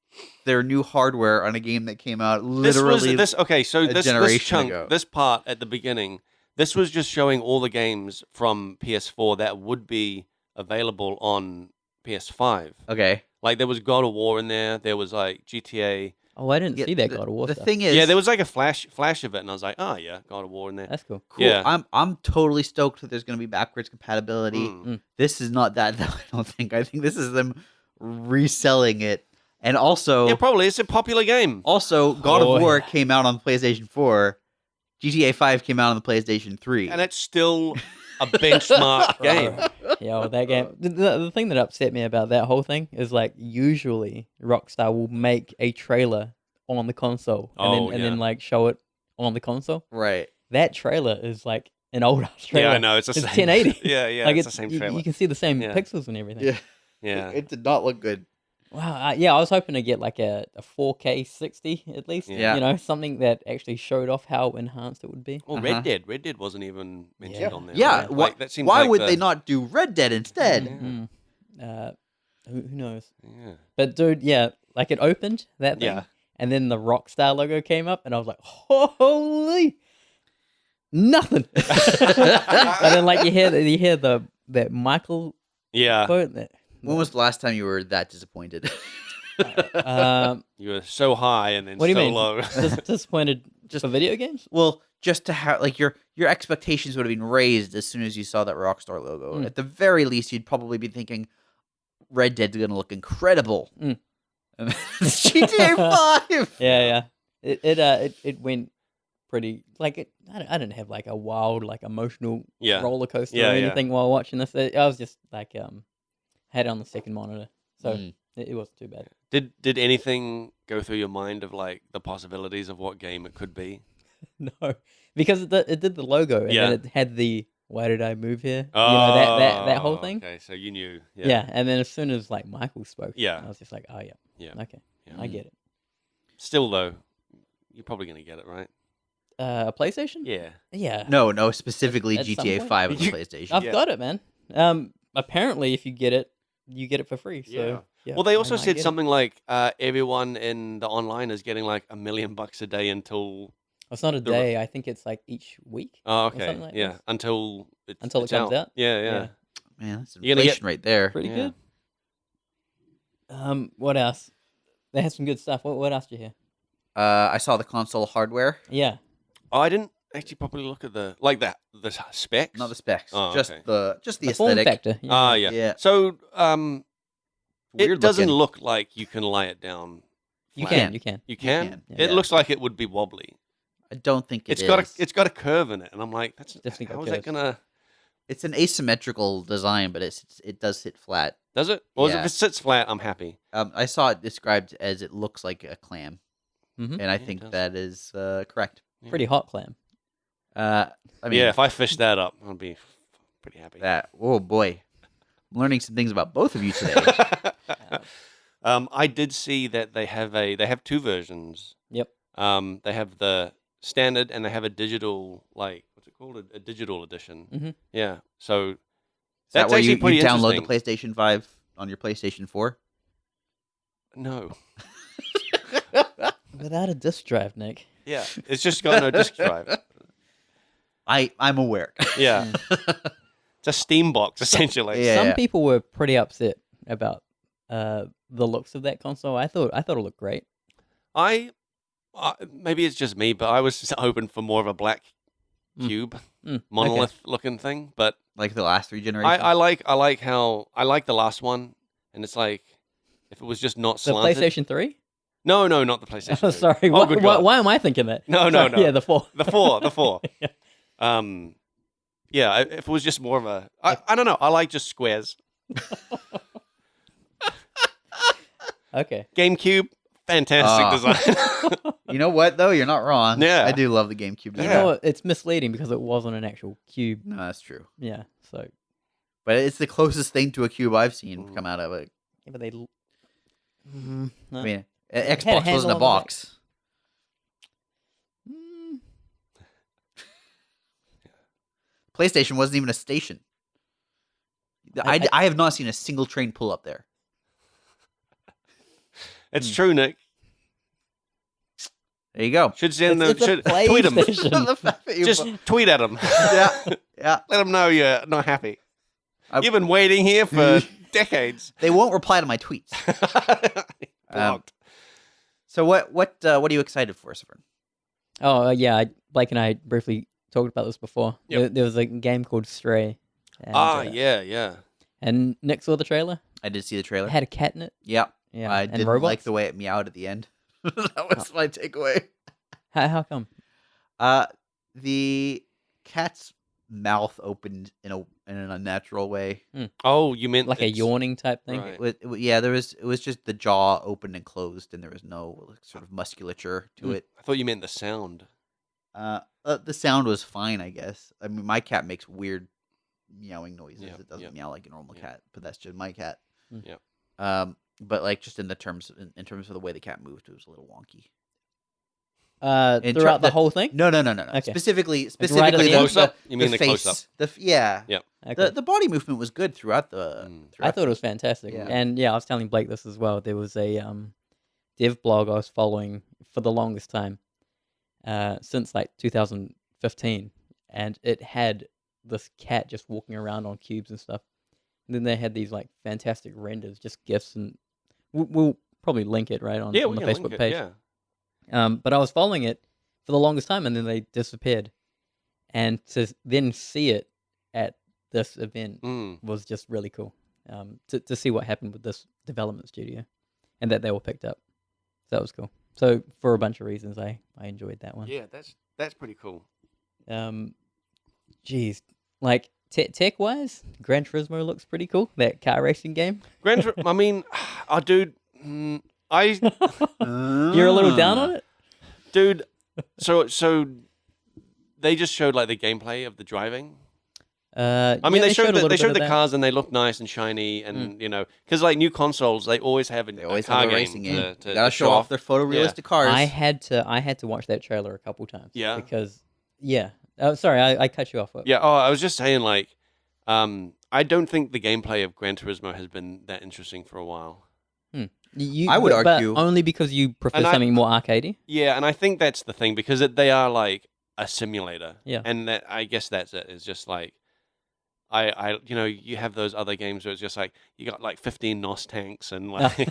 [SPEAKER 2] their new hardware on a game that came out literally.
[SPEAKER 1] Okay, so
[SPEAKER 2] a
[SPEAKER 1] this
[SPEAKER 2] generation
[SPEAKER 1] chunk,
[SPEAKER 2] ago.
[SPEAKER 1] this part at the beginning, this was just showing all the games from PS4 that would be available on PS5.
[SPEAKER 2] Okay.
[SPEAKER 1] Like there was God of War in there, there was like GTA.
[SPEAKER 3] Oh, I didn't
[SPEAKER 2] Yeah,
[SPEAKER 3] see that
[SPEAKER 2] the,
[SPEAKER 3] God of War
[SPEAKER 2] the
[SPEAKER 3] stuff.
[SPEAKER 2] thing is,
[SPEAKER 1] Yeah, there was like a flash of it, and I was like, oh yeah, God of War in there.
[SPEAKER 3] That's cool.
[SPEAKER 2] cool.
[SPEAKER 1] yeah.
[SPEAKER 2] I'm totally stoked that there's going to be backwards compatibility.
[SPEAKER 1] Mm.
[SPEAKER 2] This is not that though, I don't think. I think this is them reselling it. And also
[SPEAKER 1] Yeah, probably. It's a popular game.
[SPEAKER 2] God
[SPEAKER 3] Oh,
[SPEAKER 2] of War
[SPEAKER 3] yeah.
[SPEAKER 2] came out on PlayStation 4. GTA 5 came out on the PlayStation 3.
[SPEAKER 1] And it's still a benchmark game.
[SPEAKER 3] Yeah, that game. The thing that upset me about that whole thing is like usually Rockstar will make a trailer on the console and then like show it on the console.
[SPEAKER 2] Right.
[SPEAKER 3] That trailer is like an old ass trailer.
[SPEAKER 1] Yeah, I know. It's the
[SPEAKER 3] It's
[SPEAKER 1] same.
[SPEAKER 3] 1080.
[SPEAKER 1] Yeah, yeah.
[SPEAKER 3] Like
[SPEAKER 1] it's the same trailer.
[SPEAKER 3] You can see the same
[SPEAKER 1] Yeah.
[SPEAKER 3] pixels and everything.
[SPEAKER 2] Yeah.
[SPEAKER 1] Yeah.
[SPEAKER 2] It did not look good.
[SPEAKER 3] Wow. Yeah, I was hoping to get like a 4K 60 at least.
[SPEAKER 2] Yeah.
[SPEAKER 3] You know, something that actually showed off how enhanced it would be.
[SPEAKER 1] Well,
[SPEAKER 2] Uh-huh.
[SPEAKER 1] Red Dead wasn't even mentioned
[SPEAKER 3] Yeah.
[SPEAKER 1] on there.
[SPEAKER 2] Yeah.
[SPEAKER 1] right?
[SPEAKER 2] Why,
[SPEAKER 1] Like, that seems
[SPEAKER 2] why
[SPEAKER 1] like
[SPEAKER 2] would
[SPEAKER 1] the-
[SPEAKER 2] they not do Red Dead instead?
[SPEAKER 1] Yeah.
[SPEAKER 3] Mm. Who knows?
[SPEAKER 1] Yeah.
[SPEAKER 3] But dude, yeah, like it opened that thing,
[SPEAKER 1] Yeah.
[SPEAKER 3] and then the Rockstar logo came up, and I was like, holy, nothing. And then like you hear that Michael
[SPEAKER 1] Yeah.
[SPEAKER 3] quote. That,
[SPEAKER 2] When was the last time you were that disappointed?
[SPEAKER 1] You were so high and then
[SPEAKER 3] What do you
[SPEAKER 1] so
[SPEAKER 3] mean?
[SPEAKER 1] low.
[SPEAKER 3] disappointed just for video games?
[SPEAKER 2] Well, just to have like your expectations would have been raised as soon as you saw that Rockstar logo.
[SPEAKER 3] Mm.
[SPEAKER 2] At the very least, you'd probably be thinking Red Dead's going to look incredible.
[SPEAKER 3] Mm.
[SPEAKER 2] And then it's GTA 5.
[SPEAKER 3] Yeah. It went pretty like it. I didn't have like a wild like emotional
[SPEAKER 1] Yeah.
[SPEAKER 3] roller coaster
[SPEAKER 1] Yeah,
[SPEAKER 3] or
[SPEAKER 1] yeah.
[SPEAKER 3] anything while watching this. I was just like had it on the second monitor, so
[SPEAKER 2] Mm.
[SPEAKER 3] it wasn't too bad.
[SPEAKER 1] Did anything go through your mind of like the possibilities of what game it could be?
[SPEAKER 3] No, because it did the logo and
[SPEAKER 1] Yeah.
[SPEAKER 3] then it had the "Why did I move here?" You know that whole thing.
[SPEAKER 1] Okay, so you knew.
[SPEAKER 3] Yeah. And then as soon as like Michael spoke,
[SPEAKER 1] Yeah.
[SPEAKER 3] I was just like, oh yeah,
[SPEAKER 1] Yeah.
[SPEAKER 3] okay,
[SPEAKER 1] Yeah.
[SPEAKER 3] I get it.
[SPEAKER 1] Still though, you're probably gonna get it, right?
[SPEAKER 3] A PlayStation?
[SPEAKER 1] Yeah.
[SPEAKER 3] Yeah.
[SPEAKER 2] No, specifically
[SPEAKER 3] At some
[SPEAKER 2] GTA
[SPEAKER 3] point.
[SPEAKER 2] 5 on the
[SPEAKER 1] You-
[SPEAKER 2] PlayStation.
[SPEAKER 3] I've
[SPEAKER 1] Yeah.
[SPEAKER 3] got it, man. Apparently, if you get it, you get it for free. So yeah.
[SPEAKER 1] Well, they
[SPEAKER 3] why
[SPEAKER 1] also
[SPEAKER 3] not
[SPEAKER 1] said
[SPEAKER 3] get it?
[SPEAKER 1] something like everyone in the online is getting like $1 million a day until.
[SPEAKER 3] It's not a
[SPEAKER 1] the-
[SPEAKER 3] day. I think it's like each week.
[SPEAKER 1] Oh,
[SPEAKER 3] or
[SPEAKER 1] okay.
[SPEAKER 3] something like
[SPEAKER 1] Yeah,
[SPEAKER 3] this.
[SPEAKER 1] until it
[SPEAKER 3] Comes out.
[SPEAKER 1] Yeah, yeah.
[SPEAKER 3] Yeah.
[SPEAKER 2] Man, that's
[SPEAKER 1] You're gonna get-
[SPEAKER 2] inflation right there.
[SPEAKER 3] Pretty
[SPEAKER 1] Yeah.
[SPEAKER 3] good. What else? They had some good stuff. What else did you hear?
[SPEAKER 2] I saw the console hardware.
[SPEAKER 3] Yeah.
[SPEAKER 1] Oh, I didn't actually properly look at the specs.
[SPEAKER 2] Not the specs,
[SPEAKER 1] Oh,
[SPEAKER 2] just
[SPEAKER 1] okay.
[SPEAKER 2] the
[SPEAKER 3] form
[SPEAKER 2] aesthetic.
[SPEAKER 3] factor.
[SPEAKER 1] Ah, yeah.
[SPEAKER 2] Yeah.
[SPEAKER 1] So,
[SPEAKER 2] Weird
[SPEAKER 1] it doesn't
[SPEAKER 2] looking.
[SPEAKER 1] look like you can lay it down.
[SPEAKER 3] You
[SPEAKER 1] flat.
[SPEAKER 3] can. You can.
[SPEAKER 1] You can.
[SPEAKER 2] can,
[SPEAKER 3] yeah.
[SPEAKER 1] It
[SPEAKER 2] Yeah.
[SPEAKER 1] looks like it would be wobbly.
[SPEAKER 2] I don't think
[SPEAKER 1] It's
[SPEAKER 2] is.
[SPEAKER 1] got a curve in it, and I'm like, that's
[SPEAKER 3] Definitely got
[SPEAKER 1] how is that
[SPEAKER 3] curves.
[SPEAKER 1] gonna?
[SPEAKER 2] It's an asymmetrical design, but it does sit flat.
[SPEAKER 1] Does it? Or
[SPEAKER 2] Yeah.
[SPEAKER 1] if it sits flat, I'm happy.
[SPEAKER 2] I saw it described as it looks like a clam,
[SPEAKER 3] Mhm.
[SPEAKER 2] and I
[SPEAKER 1] Yeah, it
[SPEAKER 2] think
[SPEAKER 1] does.
[SPEAKER 2] that is correct.
[SPEAKER 1] Yeah.
[SPEAKER 3] Pretty hot clam.
[SPEAKER 2] I mean,
[SPEAKER 1] Yeah, if I fish that up, I'd be pretty happy.
[SPEAKER 2] that. Oh boy, I'm learning some things about both of you today.
[SPEAKER 1] I did see that they have two versions.
[SPEAKER 3] Yep.
[SPEAKER 1] They have the standard and they have a digital, like, what's it called? A digital edition.
[SPEAKER 3] Mhm.
[SPEAKER 1] Yeah. So
[SPEAKER 2] Is that
[SPEAKER 1] that's
[SPEAKER 2] where
[SPEAKER 1] actually
[SPEAKER 2] you
[SPEAKER 1] pretty
[SPEAKER 2] download the
[SPEAKER 1] interesting.
[SPEAKER 2] PlayStation 5 on your PlayStation 4?
[SPEAKER 1] No.
[SPEAKER 3] Without a disk drive, Nick.
[SPEAKER 1] Yeah. It's just got no disk drive.
[SPEAKER 2] I'm aware.
[SPEAKER 1] Yeah. It's a Steam box essentially.
[SPEAKER 2] Yeah.
[SPEAKER 3] Some people were pretty upset about the looks of that console. I thought it looked great.
[SPEAKER 1] Maybe it's just me, but I was hoping for more of a black
[SPEAKER 3] Mm.
[SPEAKER 1] cube,
[SPEAKER 3] Okay.
[SPEAKER 1] monolith looking thing. But
[SPEAKER 2] Like the last 3 generations.
[SPEAKER 1] I like the last one, and it's like if it was just not
[SPEAKER 3] The
[SPEAKER 1] slanted.
[SPEAKER 3] PlayStation 3?
[SPEAKER 1] No, not the PlayStation.
[SPEAKER 3] Oh,
[SPEAKER 1] 3.
[SPEAKER 3] sorry.
[SPEAKER 1] Oh, good God.
[SPEAKER 3] Why am I thinking that?
[SPEAKER 1] No,
[SPEAKER 3] Sorry,
[SPEAKER 1] no.
[SPEAKER 3] Yeah, the 4.
[SPEAKER 1] The 4.
[SPEAKER 3] Yeah.
[SPEAKER 1] Yeah. If it was just more of a, I don't know. I like just squares.
[SPEAKER 3] Okay.
[SPEAKER 1] GameCube, fantastic design.
[SPEAKER 2] You know what though? You're not wrong.
[SPEAKER 1] Yeah.
[SPEAKER 2] I do love the GameCube.
[SPEAKER 3] You
[SPEAKER 2] design.
[SPEAKER 1] Yeah.
[SPEAKER 3] know what? It's misleading because it wasn't an actual cube.
[SPEAKER 2] No, that's true.
[SPEAKER 3] Yeah. So,
[SPEAKER 2] But it's the closest thing to a cube I've seen
[SPEAKER 1] Mm.
[SPEAKER 2] come out of it.
[SPEAKER 3] yeah, but they. No.
[SPEAKER 2] I mean,
[SPEAKER 3] It had a
[SPEAKER 2] Xbox
[SPEAKER 3] handle
[SPEAKER 2] wasn't a
[SPEAKER 3] on the back.
[SPEAKER 2] box.
[SPEAKER 3] Mm,
[SPEAKER 2] PlayStation wasn't even a station. I have not seen a single train pull up there.
[SPEAKER 1] It's true, Nick.
[SPEAKER 2] There you go.
[SPEAKER 1] Should send them.
[SPEAKER 3] it's a
[SPEAKER 1] Should tweet them.
[SPEAKER 3] PlayStation.
[SPEAKER 2] The fact that you-
[SPEAKER 1] Just tweet at them.
[SPEAKER 2] yeah.
[SPEAKER 1] Let them know you're not happy.
[SPEAKER 2] I-
[SPEAKER 1] You've been waiting here for decades.
[SPEAKER 2] They won't reply to my tweets.
[SPEAKER 1] Blocked.
[SPEAKER 2] So what are you excited for, Saveun?
[SPEAKER 3] Oh yeah, Blake and I briefly talked about this before.
[SPEAKER 1] Yep.
[SPEAKER 3] There was a game called Stray. And,
[SPEAKER 1] Yeah.
[SPEAKER 3] And Nick saw the trailer.
[SPEAKER 2] I did see the
[SPEAKER 3] It
[SPEAKER 2] trailer.
[SPEAKER 3] had a cat in it.
[SPEAKER 2] Yeah.
[SPEAKER 3] Yeah,
[SPEAKER 2] I
[SPEAKER 3] and
[SPEAKER 2] didn't
[SPEAKER 3] robots.
[SPEAKER 2] like the way it meowed at the end. That was my takeaway.
[SPEAKER 3] How come?
[SPEAKER 2] The cat's mouth opened in an unnatural way.
[SPEAKER 1] Oh, you meant
[SPEAKER 3] Like a
[SPEAKER 1] it's-
[SPEAKER 3] yawning type thing.
[SPEAKER 1] Right.
[SPEAKER 2] It was just the jaw opened and closed, and there was no sort of musculature to it.
[SPEAKER 1] I thought you meant the sound.
[SPEAKER 2] The sound was fine, I guess. I mean, my cat makes weird meowing noises.
[SPEAKER 1] Yeah,
[SPEAKER 2] It doesn't
[SPEAKER 1] yeah.
[SPEAKER 2] meow like a normal
[SPEAKER 1] Yeah.
[SPEAKER 2] cat, but that's just my cat.
[SPEAKER 1] Yeah.
[SPEAKER 2] But like just in terms of the way the cat moved, it was a little wonky. In
[SPEAKER 3] Throughout the whole thing.
[SPEAKER 2] No.
[SPEAKER 3] Okay.
[SPEAKER 2] Specifically,
[SPEAKER 3] right at the
[SPEAKER 2] the
[SPEAKER 3] end?
[SPEAKER 1] Close-up? You mean the
[SPEAKER 2] face,
[SPEAKER 1] close-up?
[SPEAKER 2] Yeah.
[SPEAKER 1] Yeah.
[SPEAKER 3] Okay.
[SPEAKER 2] The body movement was good throughout the.
[SPEAKER 3] I thought it was fantastic.
[SPEAKER 2] Yeah.
[SPEAKER 3] And yeah, I was telling Blake this as well. There was a dev blog I was following for the longest time, since like 2015, and it had this cat just walking around on cubes and stuff. And then they had these like fantastic renders, just GIFs, and we'll probably link it right on,
[SPEAKER 1] Yeah,
[SPEAKER 3] on
[SPEAKER 1] we
[SPEAKER 3] the
[SPEAKER 1] can
[SPEAKER 3] Facebook
[SPEAKER 1] link it,
[SPEAKER 3] page.
[SPEAKER 1] Yeah.
[SPEAKER 3] But I was following it for the longest time, and then they disappeared. And to then see it at this event
[SPEAKER 1] Mm.
[SPEAKER 3] was just really cool. To see what happened with this development studio, and that they were picked up. So that was cool. So for a bunch of reasons, I enjoyed that one.
[SPEAKER 1] Yeah, that's pretty cool.
[SPEAKER 3] Geez, like tech wise, Gran Turismo looks pretty cool. That car racing game.
[SPEAKER 1] I mean, dude, I
[SPEAKER 3] You're a little down on it.
[SPEAKER 1] dude. So they just showed like the gameplay of the driving. I mean,
[SPEAKER 3] yeah,
[SPEAKER 1] they showed
[SPEAKER 3] a little
[SPEAKER 1] they
[SPEAKER 3] bit
[SPEAKER 1] showed
[SPEAKER 3] of
[SPEAKER 1] the
[SPEAKER 3] that.
[SPEAKER 1] cars and they look nice and shiny, and you know, because like new consoles, they always have
[SPEAKER 2] They always
[SPEAKER 1] car
[SPEAKER 2] have a
[SPEAKER 1] game
[SPEAKER 2] racing game.
[SPEAKER 1] to
[SPEAKER 2] You gotta show off their photorealistic cars.
[SPEAKER 3] I had to watch that trailer a couple times.
[SPEAKER 1] Yeah.
[SPEAKER 3] Because sorry, I cut you off.
[SPEAKER 1] Yeah. Oh, I was just saying, like, I don't think the gameplay of Gran Turismo has been that interesting for a while.
[SPEAKER 3] You,
[SPEAKER 2] I would
[SPEAKER 3] but
[SPEAKER 2] argue-
[SPEAKER 3] only because you prefer
[SPEAKER 1] And
[SPEAKER 3] something more arcadey.
[SPEAKER 1] Yeah, and I think that's the thing because they are like a simulator.
[SPEAKER 3] Yeah.
[SPEAKER 1] And I guess that's it. It's just like, you have those other games where it's just like you got like 15 NOS tanks and like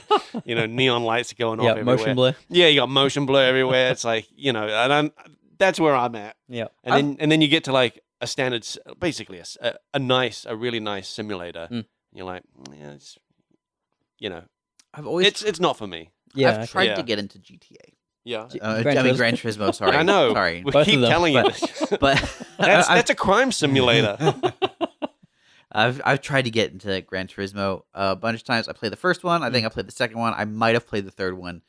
[SPEAKER 1] neon lights going off
[SPEAKER 3] Yeah,
[SPEAKER 1] everywhere.
[SPEAKER 3] motion blur.
[SPEAKER 1] Yeah, you got motion blur everywhere. It's like and that's where I'm at.
[SPEAKER 3] Yeah.
[SPEAKER 1] And then you get to like a standard, basically a really nice simulator.
[SPEAKER 3] Mm.
[SPEAKER 1] You're like, yeah, it's,
[SPEAKER 2] I've always
[SPEAKER 1] it's not for me.
[SPEAKER 3] Yeah.
[SPEAKER 2] I've tried
[SPEAKER 1] Yeah.
[SPEAKER 2] to get into GTA.
[SPEAKER 1] Yeah,
[SPEAKER 2] Gran Turismo. Sorry,
[SPEAKER 1] I know.
[SPEAKER 2] Sorry,
[SPEAKER 1] We
[SPEAKER 3] Both
[SPEAKER 1] keep
[SPEAKER 3] of them,
[SPEAKER 1] telling you
[SPEAKER 2] but-
[SPEAKER 1] this.
[SPEAKER 2] but
[SPEAKER 1] That's a crime simulator.
[SPEAKER 2] I've tried to get into Gran Turismo a bunch of times. I played the first one. I think I played the second one. I might have played the third one.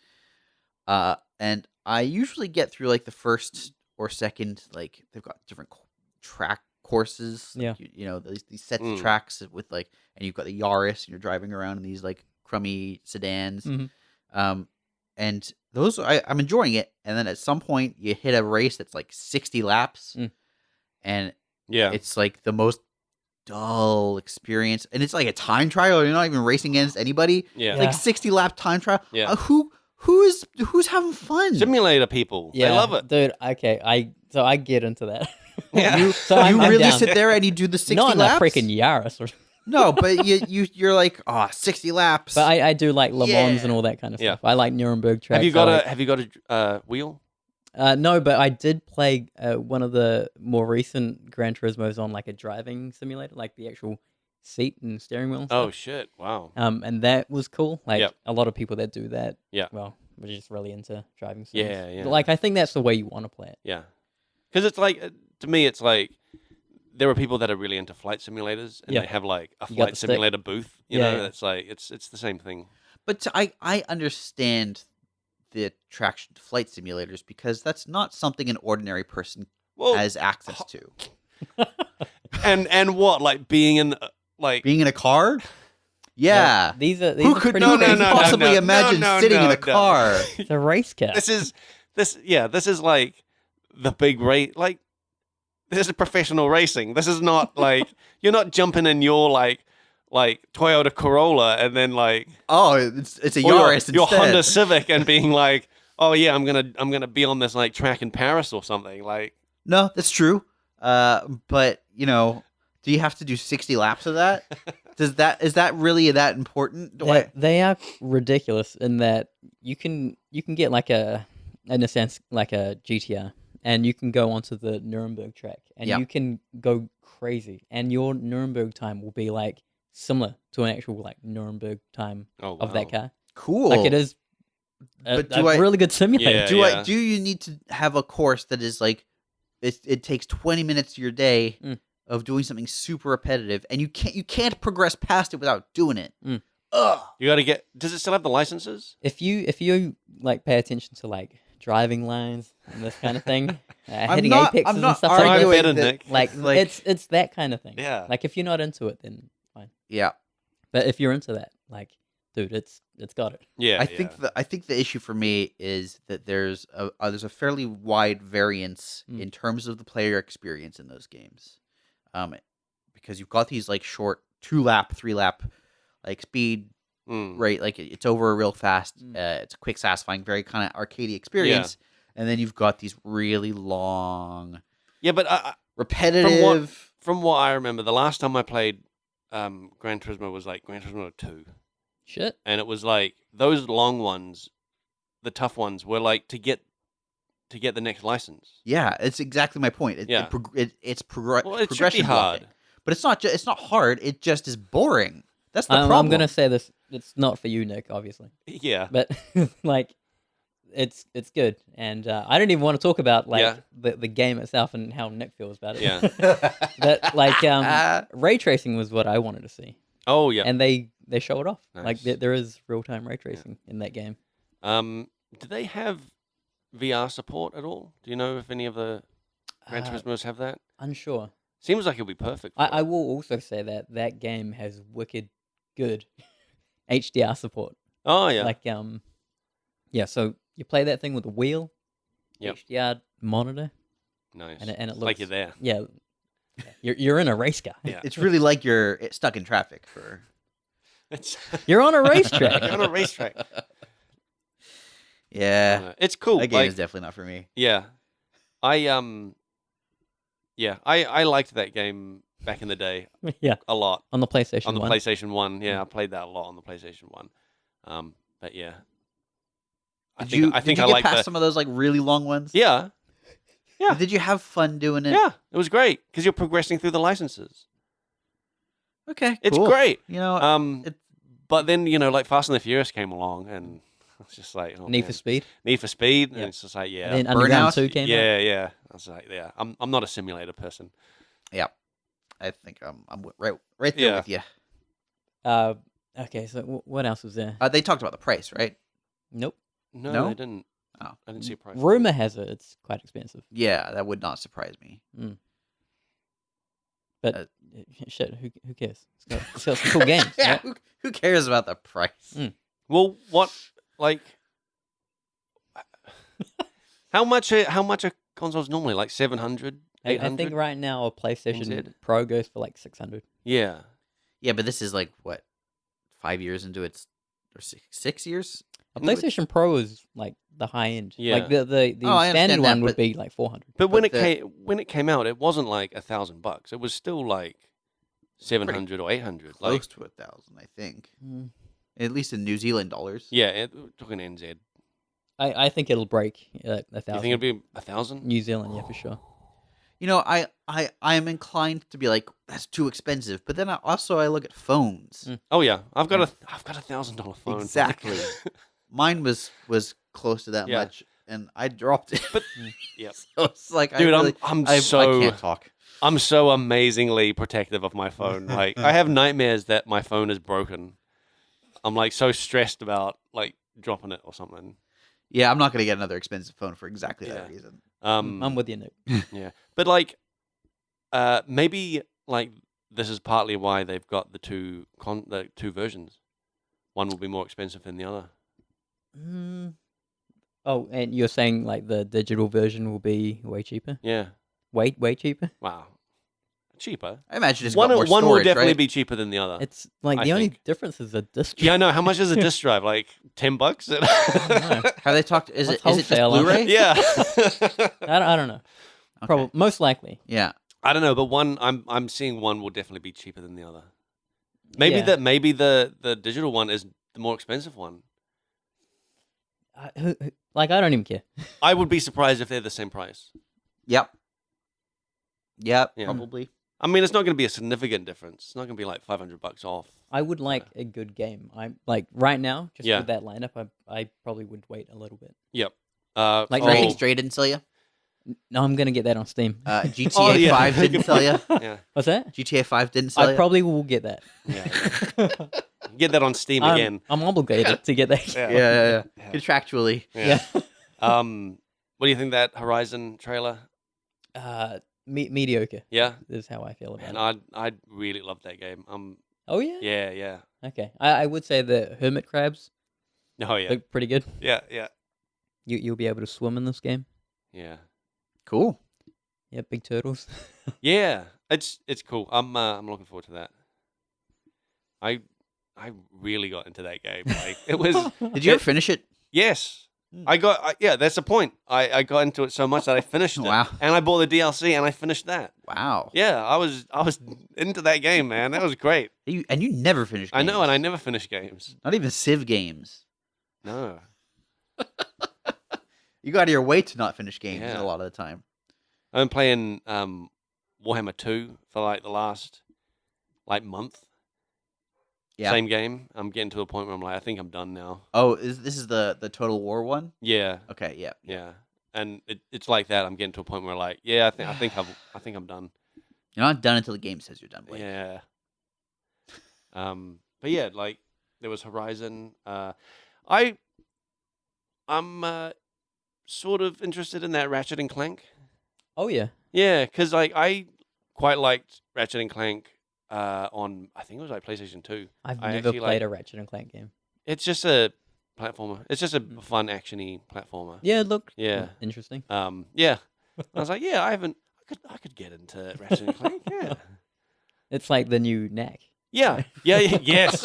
[SPEAKER 2] And I usually get through like the first or second. Like they've got different track courses. Like,
[SPEAKER 3] Yeah.
[SPEAKER 2] these sets of tracks with like, and you've got the Yaris, and you're driving around in these like crummy sedans.
[SPEAKER 3] Mhm.
[SPEAKER 2] And those I'm enjoying it. And then at some point you hit a race that's like 60 laps, and
[SPEAKER 1] Yeah,
[SPEAKER 2] it's like the most dull experience, and it's like a time trial. You're not even racing against anybody.
[SPEAKER 1] yeah.
[SPEAKER 2] It's like 60 lap time trial.
[SPEAKER 1] Yeah.
[SPEAKER 2] Who's having fun?
[SPEAKER 1] Simulator people.
[SPEAKER 3] Yeah.
[SPEAKER 1] They love it.
[SPEAKER 3] Dude, okay. I get into that.
[SPEAKER 1] Yeah.
[SPEAKER 2] You,
[SPEAKER 3] So I'm
[SPEAKER 2] you really
[SPEAKER 3] down.
[SPEAKER 2] sit there and you do the 60
[SPEAKER 3] Not in a
[SPEAKER 2] laps?
[SPEAKER 3] freaking Yaris.
[SPEAKER 2] No, but you're like, 60 laps.
[SPEAKER 3] But I do like Le Mans
[SPEAKER 2] Yeah.
[SPEAKER 3] and all that kind of
[SPEAKER 1] Yeah.
[SPEAKER 3] stuff. I like Nuremberg tracks.
[SPEAKER 1] Have you got a wheel?
[SPEAKER 3] No, but I did play one of the more recent Gran Turismos on like a driving simulator, like the actual seat and steering wheel. And
[SPEAKER 1] Oh
[SPEAKER 3] stuff.
[SPEAKER 1] shit! Wow.
[SPEAKER 3] And that was cool. Like
[SPEAKER 1] Yep.
[SPEAKER 3] a lot of people that do that.
[SPEAKER 1] Yeah.
[SPEAKER 3] Well, we're just really into driving sims.
[SPEAKER 1] Yeah, yeah.
[SPEAKER 3] Like I think that's the way you want to play it.
[SPEAKER 1] Yeah, because it's like to me, it's like there are people that are really into flight simulators, and
[SPEAKER 3] Yeah.
[SPEAKER 1] they have like a
[SPEAKER 3] You got
[SPEAKER 1] flight
[SPEAKER 3] the stick.
[SPEAKER 1] simulator booth. You
[SPEAKER 3] Yeah,
[SPEAKER 1] know,
[SPEAKER 3] yeah.
[SPEAKER 1] it's like it's the same thing.
[SPEAKER 2] But I understand the attraction to flight simulators because that's not something an ordinary person
[SPEAKER 1] Well,
[SPEAKER 2] has access to.
[SPEAKER 1] and what like being in like
[SPEAKER 2] Being in a car? Yeah.
[SPEAKER 3] These are
[SPEAKER 2] Who
[SPEAKER 3] are
[SPEAKER 2] could
[SPEAKER 3] pretty
[SPEAKER 1] no,
[SPEAKER 3] crazy.
[SPEAKER 1] no,
[SPEAKER 2] possibly imagine sitting in a
[SPEAKER 1] no.
[SPEAKER 2] car?
[SPEAKER 3] It's a race car.
[SPEAKER 1] this is like the big race. Like this is professional racing. This is not like you're not jumping in your like Toyota Corolla and then like
[SPEAKER 2] Oh, it's a
[SPEAKER 1] or
[SPEAKER 2] Yaris
[SPEAKER 1] your
[SPEAKER 2] instead.
[SPEAKER 1] Honda Civic and being like, oh yeah, I'm gonna be on this like track in Paris or something. Like
[SPEAKER 2] No, that's true. But do you have to do 60 laps of that? Is that really that important?
[SPEAKER 3] They are ridiculous in that you can get like in a sense like a GTR, and you can go onto the Nuremberg track, and
[SPEAKER 2] Yeah.
[SPEAKER 3] you can go crazy, and your Nuremberg time will be like similar to an actual like Nuremberg time of that car.
[SPEAKER 2] Cool.
[SPEAKER 3] Like it is
[SPEAKER 2] But
[SPEAKER 3] a really good simulator.
[SPEAKER 1] Yeah.
[SPEAKER 2] Do you need to have a course that is like it takes 20 minutes of your day of doing something super repetitive, and you can't progress past it without doing it? Ugh.
[SPEAKER 1] You got to get. Does it still have the licenses?
[SPEAKER 3] If you like pay attention to like driving lines and this kind of thing, hitting
[SPEAKER 2] not-
[SPEAKER 3] apexes
[SPEAKER 2] I'm
[SPEAKER 3] and
[SPEAKER 2] not
[SPEAKER 3] stuff like
[SPEAKER 2] arguing
[SPEAKER 3] that,
[SPEAKER 1] better,
[SPEAKER 2] that-
[SPEAKER 1] Nick.
[SPEAKER 3] like it's that kind of thing.
[SPEAKER 1] Yeah.
[SPEAKER 3] Like if you're not into it, then fine.
[SPEAKER 2] Yeah.
[SPEAKER 3] But if you're into that, like, dude, it's got it.
[SPEAKER 1] Yeah.
[SPEAKER 2] I think the issue for me is that there's a fairly wide variance in terms of the player experience in those games, because you've got these like short 2-lap, 3-lap like speed, right? Like it's over real fast. It's a quick, satisfying, very kind of arcadey experience, and then you've got these really long,
[SPEAKER 1] Yeah, but
[SPEAKER 2] repetitive.
[SPEAKER 1] from what I remember, the last time I played Gran Turismo was like Gran Turismo 2.
[SPEAKER 3] Shit.
[SPEAKER 1] And it was like those long ones, the tough ones, were like to get the next license.
[SPEAKER 2] Yeah, it's exactly my point. It's
[SPEAKER 1] Well, it
[SPEAKER 2] progression
[SPEAKER 1] should be hard.
[SPEAKER 2] blocking. But it's not. It's not hard. It just is boring. That's the
[SPEAKER 3] I'm
[SPEAKER 2] problem.
[SPEAKER 3] gonna say this. It's not for you, Nick, obviously,
[SPEAKER 1] Yeah.
[SPEAKER 3] but like, it's good, and I don't even want to talk about like the game itself and how Nick feels about it.
[SPEAKER 1] Yeah.
[SPEAKER 3] But like, ray tracing was what I wanted to see,
[SPEAKER 1] Oh yeah.
[SPEAKER 3] and they show it off. Like
[SPEAKER 1] Nice.
[SPEAKER 3] there is real time ray tracing in that game.
[SPEAKER 1] Do they have VR support at all? Do you know if any of the Gran Turismos have that?
[SPEAKER 3] Unsure.
[SPEAKER 1] Seems like it'd be perfect. For
[SPEAKER 3] I
[SPEAKER 1] it.
[SPEAKER 3] will also say that game has wicked good HDR support.
[SPEAKER 1] Oh yeah.
[SPEAKER 3] Like yeah. So you play that thing with the wheel,
[SPEAKER 1] Yep.
[SPEAKER 3] HDR monitor,
[SPEAKER 1] Nice.
[SPEAKER 3] and it
[SPEAKER 1] It's
[SPEAKER 3] looks
[SPEAKER 1] like you're there.
[SPEAKER 3] Yeah, you're in a race car.
[SPEAKER 1] Yeah.
[SPEAKER 2] It's really like you're stuck in traffic for.
[SPEAKER 1] It's
[SPEAKER 3] You're on a racetrack.
[SPEAKER 1] you're on a racetrack.
[SPEAKER 2] Yeah,
[SPEAKER 1] It's cool.
[SPEAKER 2] that game
[SPEAKER 1] Like,
[SPEAKER 2] is definitely not for me.
[SPEAKER 1] yeah. I liked that game back in the day
[SPEAKER 3] Yeah,
[SPEAKER 1] a lot
[SPEAKER 3] on the PlayStation.
[SPEAKER 1] on the
[SPEAKER 3] 1.
[SPEAKER 1] PlayStation 1. Yeah, I played that a lot on the PlayStation 1. But yeah. I
[SPEAKER 2] Did you
[SPEAKER 1] think
[SPEAKER 2] get
[SPEAKER 1] I like
[SPEAKER 2] past
[SPEAKER 1] the
[SPEAKER 2] some of those like really long ones?
[SPEAKER 1] Yeah. Yeah.
[SPEAKER 2] Did you have fun doing it?
[SPEAKER 1] Yeah, it was great because you're progressing through the licenses.
[SPEAKER 2] Okay,
[SPEAKER 1] It's
[SPEAKER 2] cool.
[SPEAKER 1] great.
[SPEAKER 2] You know,
[SPEAKER 1] It, but then like Fast and the Furious came along, and it's just like
[SPEAKER 3] Need for Speed.
[SPEAKER 1] Need for Speed, and
[SPEAKER 3] Yep.
[SPEAKER 1] it's just like
[SPEAKER 3] And then Underground
[SPEAKER 2] Burnout?
[SPEAKER 3] 2 came out.
[SPEAKER 1] yeah. I was like, yeah, I'm not a simulator person.
[SPEAKER 2] yeah. I think I'm right there
[SPEAKER 1] Yeah.
[SPEAKER 2] with you.
[SPEAKER 3] Okay, so what else was there?
[SPEAKER 2] They talked about the price, right?
[SPEAKER 3] Nope.
[SPEAKER 1] No,
[SPEAKER 2] No?
[SPEAKER 1] they didn't.
[SPEAKER 2] Oh.
[SPEAKER 1] I didn't see a price.
[SPEAKER 3] Rumor has it it's quite expensive.
[SPEAKER 2] Yeah, that would not surprise me.
[SPEAKER 3] But shit, who cares? It's got some cool games.
[SPEAKER 2] Yeah,
[SPEAKER 3] Right?
[SPEAKER 2] who cares about the price?
[SPEAKER 1] Well, what like? How much are consoles normally? Like 700,
[SPEAKER 3] I
[SPEAKER 1] 800?
[SPEAKER 3] think right now a PlayStation
[SPEAKER 1] NZ?
[SPEAKER 3] Pro goes for like 600.
[SPEAKER 1] Yeah.
[SPEAKER 2] Yeah, but this is like what, 5 years into its, or 6 years?
[SPEAKER 3] A
[SPEAKER 1] No, but-
[SPEAKER 3] PlayStation Pro is like the high end.
[SPEAKER 1] Yeah.
[SPEAKER 3] Like the
[SPEAKER 2] Oh, I
[SPEAKER 3] standard
[SPEAKER 2] understand that,
[SPEAKER 3] one would
[SPEAKER 2] but-
[SPEAKER 3] be like 400.
[SPEAKER 1] But when
[SPEAKER 2] But
[SPEAKER 1] when it came out, it wasn't like $1,000. It was still like 700 or 800.
[SPEAKER 2] Close
[SPEAKER 1] Like,
[SPEAKER 2] to 1,000, I think. At least in New Zealand dollars.
[SPEAKER 1] yeah, we're talking NZ.
[SPEAKER 3] I think it'll break 1,000.
[SPEAKER 1] You think it'd be 1,000?
[SPEAKER 3] New Zealand, yeah, for sure.
[SPEAKER 2] You know, I am inclined to be like, that's too expensive. But then I look at phones.
[SPEAKER 1] Oh yeah, I've got a $1,000 phone.
[SPEAKER 2] Exactly. Mine was close to that
[SPEAKER 1] Yeah.
[SPEAKER 2] much, and I dropped it.
[SPEAKER 1] But yep.
[SPEAKER 2] So it's like,
[SPEAKER 1] Dude,
[SPEAKER 2] I
[SPEAKER 1] I'm
[SPEAKER 2] can't talk.
[SPEAKER 1] I'm so amazingly protective of my phone. Like I have nightmares that my phone is broken. I'm like so stressed about like dropping it or something.
[SPEAKER 2] Yeah, I'm not gonna get another expensive phone for exactly
[SPEAKER 1] Yeah.
[SPEAKER 2] that reason.
[SPEAKER 3] I'm with you, Nick.
[SPEAKER 1] Yeah, but like, maybe like this is partly why they've got the two versions. One will be more expensive than the other.
[SPEAKER 3] Oh, and you're saying like the digital version will be way cheaper?
[SPEAKER 1] Yeah.
[SPEAKER 3] Way cheaper?
[SPEAKER 1] Wow. Cheaper.
[SPEAKER 2] I imagine it's
[SPEAKER 1] One
[SPEAKER 2] got more
[SPEAKER 1] will
[SPEAKER 2] storage,
[SPEAKER 1] definitely
[SPEAKER 2] right?
[SPEAKER 1] be cheaper than the other.
[SPEAKER 3] It's like
[SPEAKER 1] I
[SPEAKER 3] the only
[SPEAKER 1] think.
[SPEAKER 3] difference is the disk.
[SPEAKER 1] Yeah, I know. How much is a disc drive? Like $10?
[SPEAKER 2] Have they talked? Is it
[SPEAKER 3] Let's
[SPEAKER 2] just
[SPEAKER 3] wholesale on
[SPEAKER 2] Blu-ray?
[SPEAKER 1] Yeah.
[SPEAKER 3] I don't know.
[SPEAKER 2] Okay.
[SPEAKER 3] Probably most likely.
[SPEAKER 2] Yeah.
[SPEAKER 1] I don't know, but one I'm seeing one will definitely be cheaper than the other. Maybe
[SPEAKER 3] Yeah.
[SPEAKER 1] maybe the digital one is the more expensive one.
[SPEAKER 3] Like I don't even care.
[SPEAKER 1] I would be surprised if they're the same price.
[SPEAKER 2] Yep. Yep.
[SPEAKER 1] Yeah.
[SPEAKER 2] Probably.
[SPEAKER 1] I mean, it's not going to be a significant difference. It's not going to be like $500 off.
[SPEAKER 3] I would like a good game. I'm like right now, just
[SPEAKER 1] Yeah.
[SPEAKER 3] with that lineup, I probably would wait a little bit.
[SPEAKER 1] Yep.
[SPEAKER 3] Like,
[SPEAKER 2] Anything
[SPEAKER 3] Oh.
[SPEAKER 2] Stray didn't sell you?
[SPEAKER 3] No, I'm gonna get that on Steam.
[SPEAKER 2] GTA
[SPEAKER 1] Oh, yeah.
[SPEAKER 2] 5 didn't sell you?
[SPEAKER 1] Yeah.
[SPEAKER 3] What's that?
[SPEAKER 2] GTA 5 didn't sell
[SPEAKER 3] I
[SPEAKER 2] you?
[SPEAKER 3] probably will get that.
[SPEAKER 1] Yeah. Get that on Steam again.
[SPEAKER 3] I'm obligated to get that.
[SPEAKER 1] Yeah.
[SPEAKER 2] Yeah.
[SPEAKER 1] Yeah.
[SPEAKER 2] Contractually.
[SPEAKER 3] Yeah.
[SPEAKER 1] What do you think of that Horizon trailer?
[SPEAKER 3] Mediocre
[SPEAKER 1] Yeah.
[SPEAKER 3] is how I feel about
[SPEAKER 1] And
[SPEAKER 3] it.
[SPEAKER 1] I really loved that game.
[SPEAKER 3] Oh yeah.
[SPEAKER 1] Yeah.
[SPEAKER 3] Okay. I would say the hermit crabs
[SPEAKER 1] Oh yeah.
[SPEAKER 3] look pretty good.
[SPEAKER 1] Yeah.
[SPEAKER 3] You'll be able to swim in this game.
[SPEAKER 1] Yeah.
[SPEAKER 2] Cool.
[SPEAKER 3] Yeah, big turtles.
[SPEAKER 1] Yeah. It's cool. I'm looking forward to that. I really got into that game. Like it was
[SPEAKER 2] Did you ever finish it?
[SPEAKER 1] yes. Yeah, that's the point. I got into it so much that I finished it.
[SPEAKER 2] Wow.
[SPEAKER 1] And I bought the DLC and I finished that.
[SPEAKER 2] Wow.
[SPEAKER 1] Yeah, I was into that game, man. That was great.
[SPEAKER 2] You never finished games.
[SPEAKER 1] I know, and I never finish games.
[SPEAKER 2] Not even Civ games.
[SPEAKER 1] No.
[SPEAKER 2] You go out of your way to not finish games
[SPEAKER 1] Yeah.
[SPEAKER 2] a lot of the time.
[SPEAKER 1] I've been playing Warhammer 2 for like the last like month.
[SPEAKER 2] Yeah.
[SPEAKER 1] Same game. I'm getting to a point where I'm like, I think I'm done now.
[SPEAKER 2] Oh, this is the Total War one?
[SPEAKER 1] Yeah,
[SPEAKER 2] Okay, yeah.
[SPEAKER 1] yeah. And it's like that. I'm getting to a point where like, yeah, I think I'm done.
[SPEAKER 2] You're not done until the game says you're done, Blake.
[SPEAKER 1] Yeah. But yeah, like there was Horizon. I'm sort of interested in that Ratchet and Clank.
[SPEAKER 3] Oh yeah.
[SPEAKER 1] Yeah, because like I quite liked Ratchet and Clank on I think it was like PlayStation 2.
[SPEAKER 3] I've
[SPEAKER 1] I
[SPEAKER 3] never
[SPEAKER 1] actually
[SPEAKER 3] played
[SPEAKER 1] like-
[SPEAKER 3] a Ratchet and Clank game.
[SPEAKER 1] It's just a platformer. It's just a fun actiony platformer.
[SPEAKER 3] Yeah, it looked
[SPEAKER 1] Yeah.
[SPEAKER 3] interesting.
[SPEAKER 1] Yeah. I was like, yeah, I could get into Ratchet and Clank. Yeah.
[SPEAKER 3] It's like the new Knack.
[SPEAKER 1] Yeah. Yes.